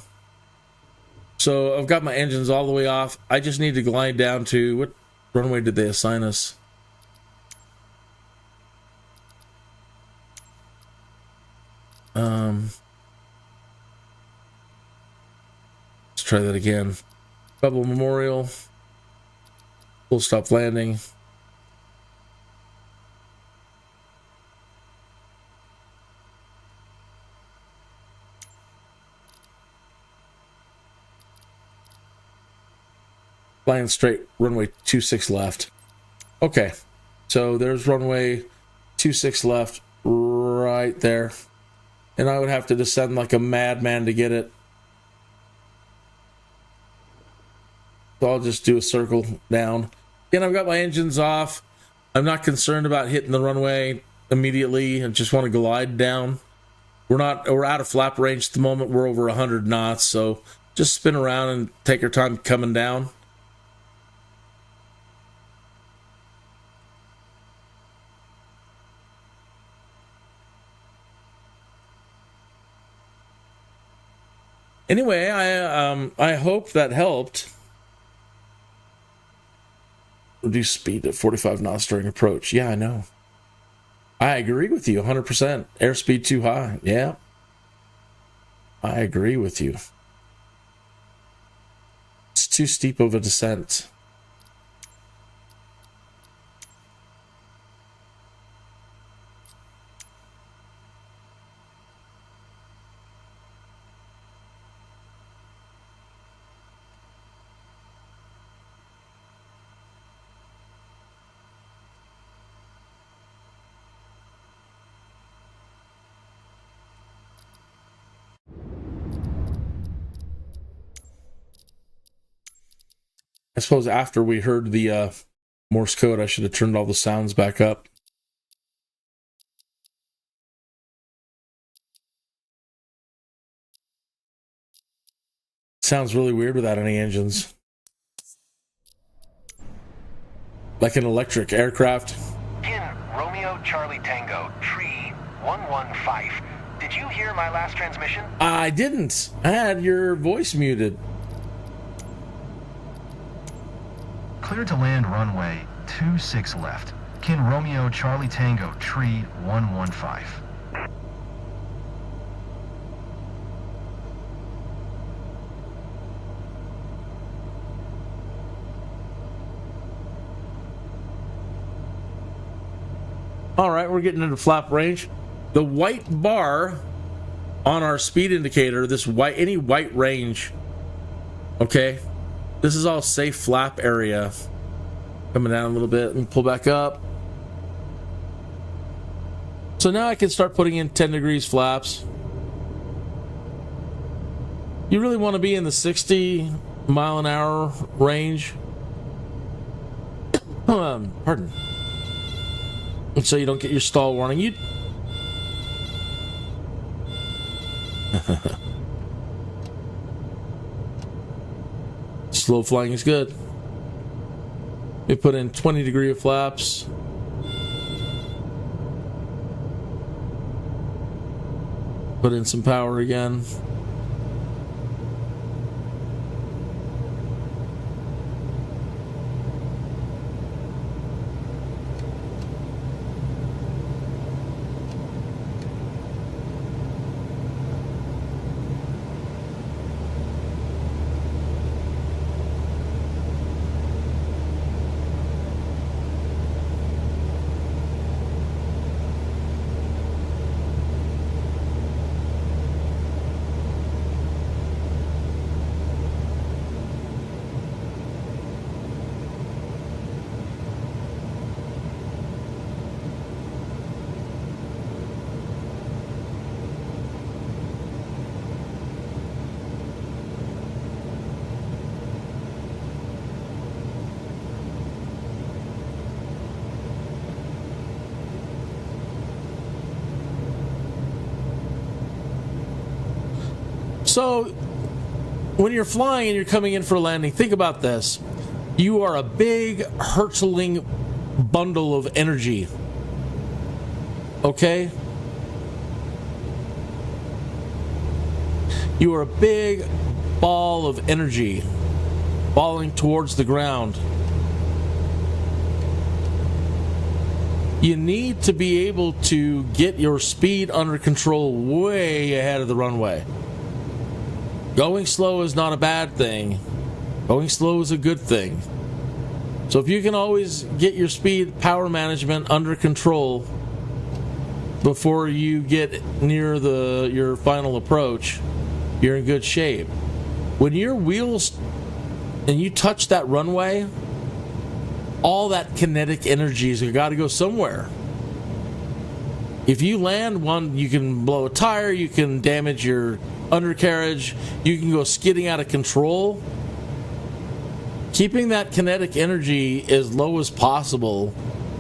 So I've got my engines all the way off. I just need to glide down to, what runway did they assign us? Let's try that again. Bubble Memorial. Full stop landing. Flying straight, runway 26 left. Okay, so there's runway 26 left right there. And I would have to descend like a madman to get it. So I'll just do a circle down. Again, I've got my engines off. I'm not concerned about hitting the runway immediately. I just want to glide down. We're out of flap range at the moment. We're over 100 knots, so just spin around and take our time coming down. Anyway, I hope that helped. Reduce speed at 45 knots during approach. Yeah, I know. I agree with you 100%. Airspeed too high. Yeah. I agree with you. It's too steep of a descent. I suppose after we heard the Morse code, I should have turned all the sounds back up. Sounds really weird without any engines. Like an electric aircraft. Kin Romeo Charlie Tango, Tree 115. Did you hear my last transmission? I didn't. I had your voice muted. Cleared to land runway 26 left. Kin Romeo Charlie Tango, Tree 115. All right, we're getting into flap range. The white bar on our speed indicator, any white range, okay, this is all safe flap area. Coming down a little bit and pull back up. So now I can start putting in 10 degrees flaps. You really want to be in the 60 mile an hour range. Pardon. So you don't get your stall warning. Slow flying is good. We put in 20 degree of flaps. Put in some power again. So, when you're flying and you're coming in for a landing, think about this. You are a big, hurtling bundle of energy. Okay? You are a big ball of energy falling towards the ground. You need to be able to get your speed under control way ahead of the runway. Going slow is not a bad thing. Going slow is a good thing. So if you can always get your speed power management under control before you get near your final approach, you're in good shape. When your wheels and you touch that runway, all that kinetic energy has got to go somewhere. If you land one, you can blow a tire, you can damage your undercarriage, you can go skidding out of control. Keeping that kinetic energy as low as possible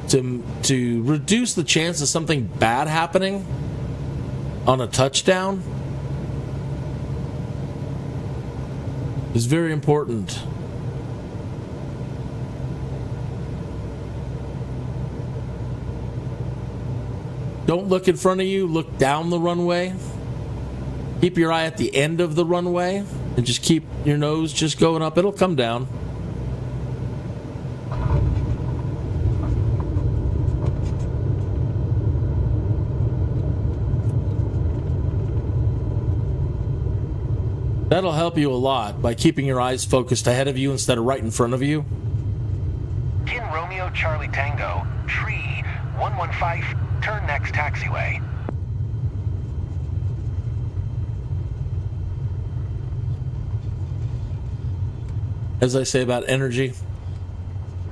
to reduce the chance of something bad happening on a touchdown is very important. Don't look in front of you, look down the runway. Keep your eye at the end of the runway and just keep your nose just going up. It'll come down. That'll help you a lot by keeping your eyes focused ahead of you instead of right in front of you. Kin Romeo Charlie Tango, tree 115, turn next taxiway. As I say about energy.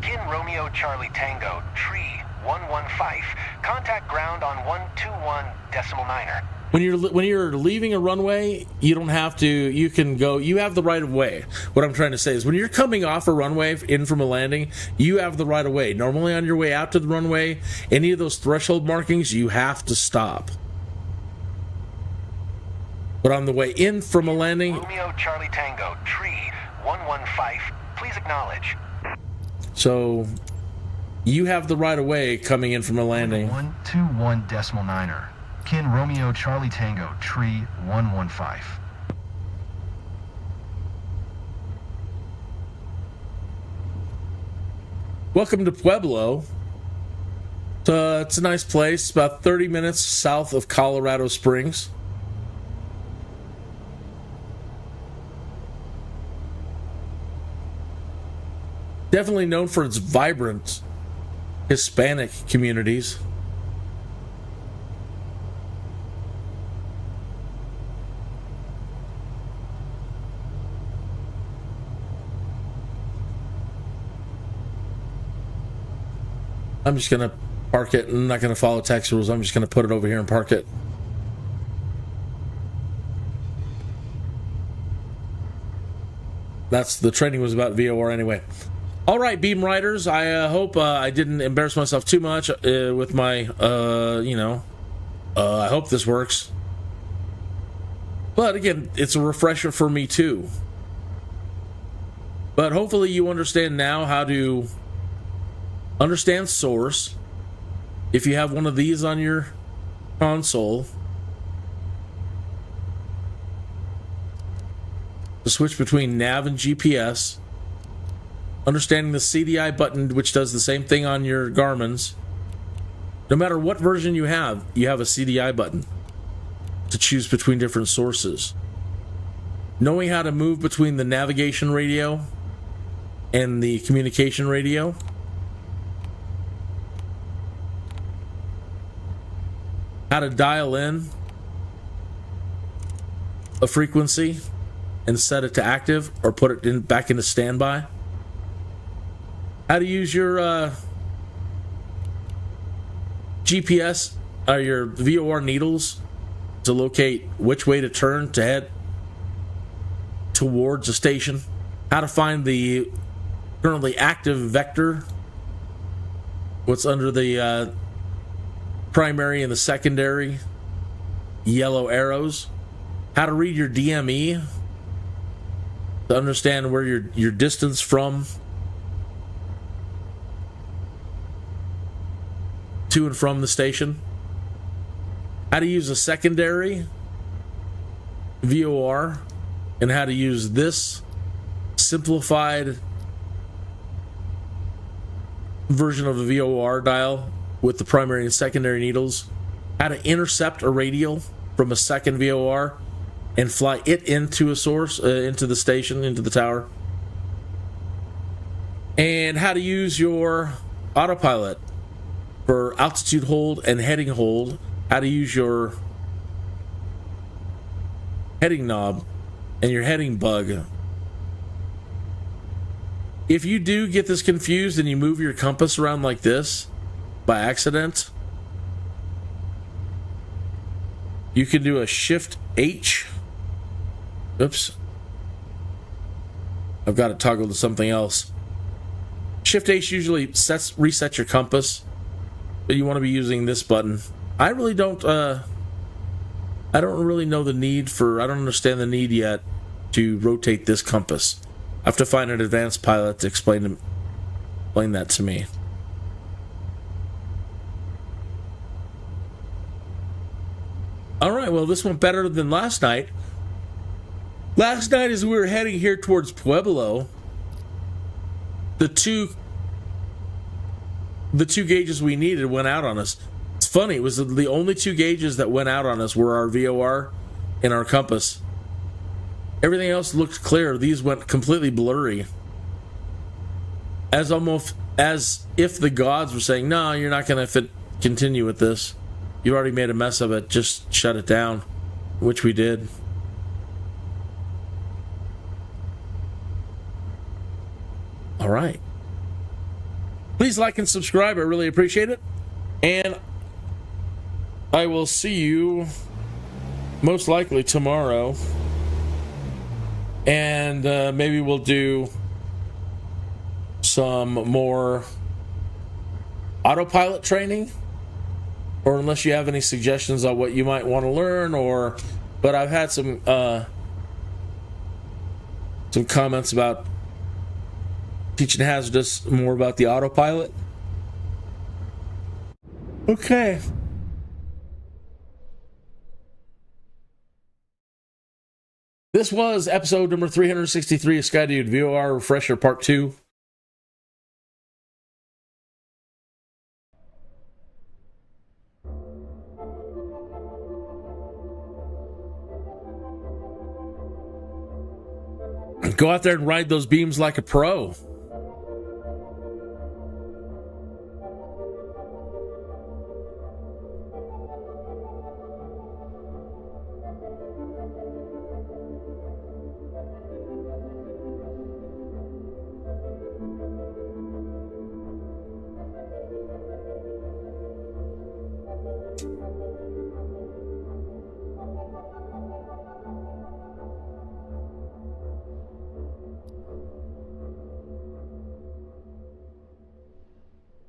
Kin Romeo Charlie Tango, tree 115, contact ground on 121.9er. When you're leaving a runway, you don't have to. You can go. You have the right of way. What I'm trying to say is, when you're coming off a runway in from a landing, you have the right of way. Normally, on your way out to the runway, any of those threshold markings, you have to stop. But on the way in from a landing, Romeo Charlie Tango, tree 115, please acknowledge. So you have the right of way coming in from a landing. 121.9er. Kin Romeo Charlie Tango, tree 115. Welcome to Pueblo. It's a nice place, about 30 minutes south of Colorado Springs. Definitely known for its vibrant Hispanic communities. I'm just going to park it. I'm not going to follow taxi rules. I'm just going to put it over here and park it. That's the training was about VOR anyway. All right, Beam Riders. I hope I didn't embarrass myself too much with my, I hope this works. But again, it's a refresher for me too. But hopefully you understand now how to understand source. If you have one of these on your console, to switch between nav and GPS, understanding the CDI button, which does the same thing on your Garmin's. No matter what version you have a CDI button to choose between different sources. Knowing how to move between the navigation radio and the communication radio. How to dial in a frequency and set it to active or put it back into standby. How to use your GPS or your VOR needles to locate which way to turn to head towards a station. How to find the currently active vector, what's under the primary and the secondary yellow arrows. How to read your DME to understand where your distance from to and from the station. How to use a secondary VOR and how to use this simplified version of a VOR dial with the primary and secondary needles. How to intercept a radial from a second VOR and fly it into a source, into the station, into the tower. And how to use your autopilot for altitude hold and heading hold. How to use your heading knob and your heading bug. If you do get this confused and you move your compass around like this by accident, you can do a Shift H. Oops. I've got it toggled to something else. Shift H usually resets your compass, but you want to be using this button. I really don't really know the need for, I don't understand the need yet to rotate this compass. I have to find an advanced pilot to explain that to me. Alright, well, this went better than last night. Last night, as we were heading here towards Pueblo, the two gauges we needed went out on us. It's funny, it was the only two gauges that went out on us were our VOR and our compass. Everything else looked clear. These went completely blurry. As almost as if the gods were saying, no, you're not going to continue with this. You already made a mess of it. Just shut it down, which we did. All right. Please like and subscribe. I really appreciate it. And I will see you most likely tomorrow. And maybe we'll do some more autopilot training. Or unless you have any suggestions on what you might want to learn, but I've had some comments about teaching hazardous more about the autopilot. Okay. This was episode number 363 of Skydude VOR Refresher Part 2. Go out there and ride those beams like a pro.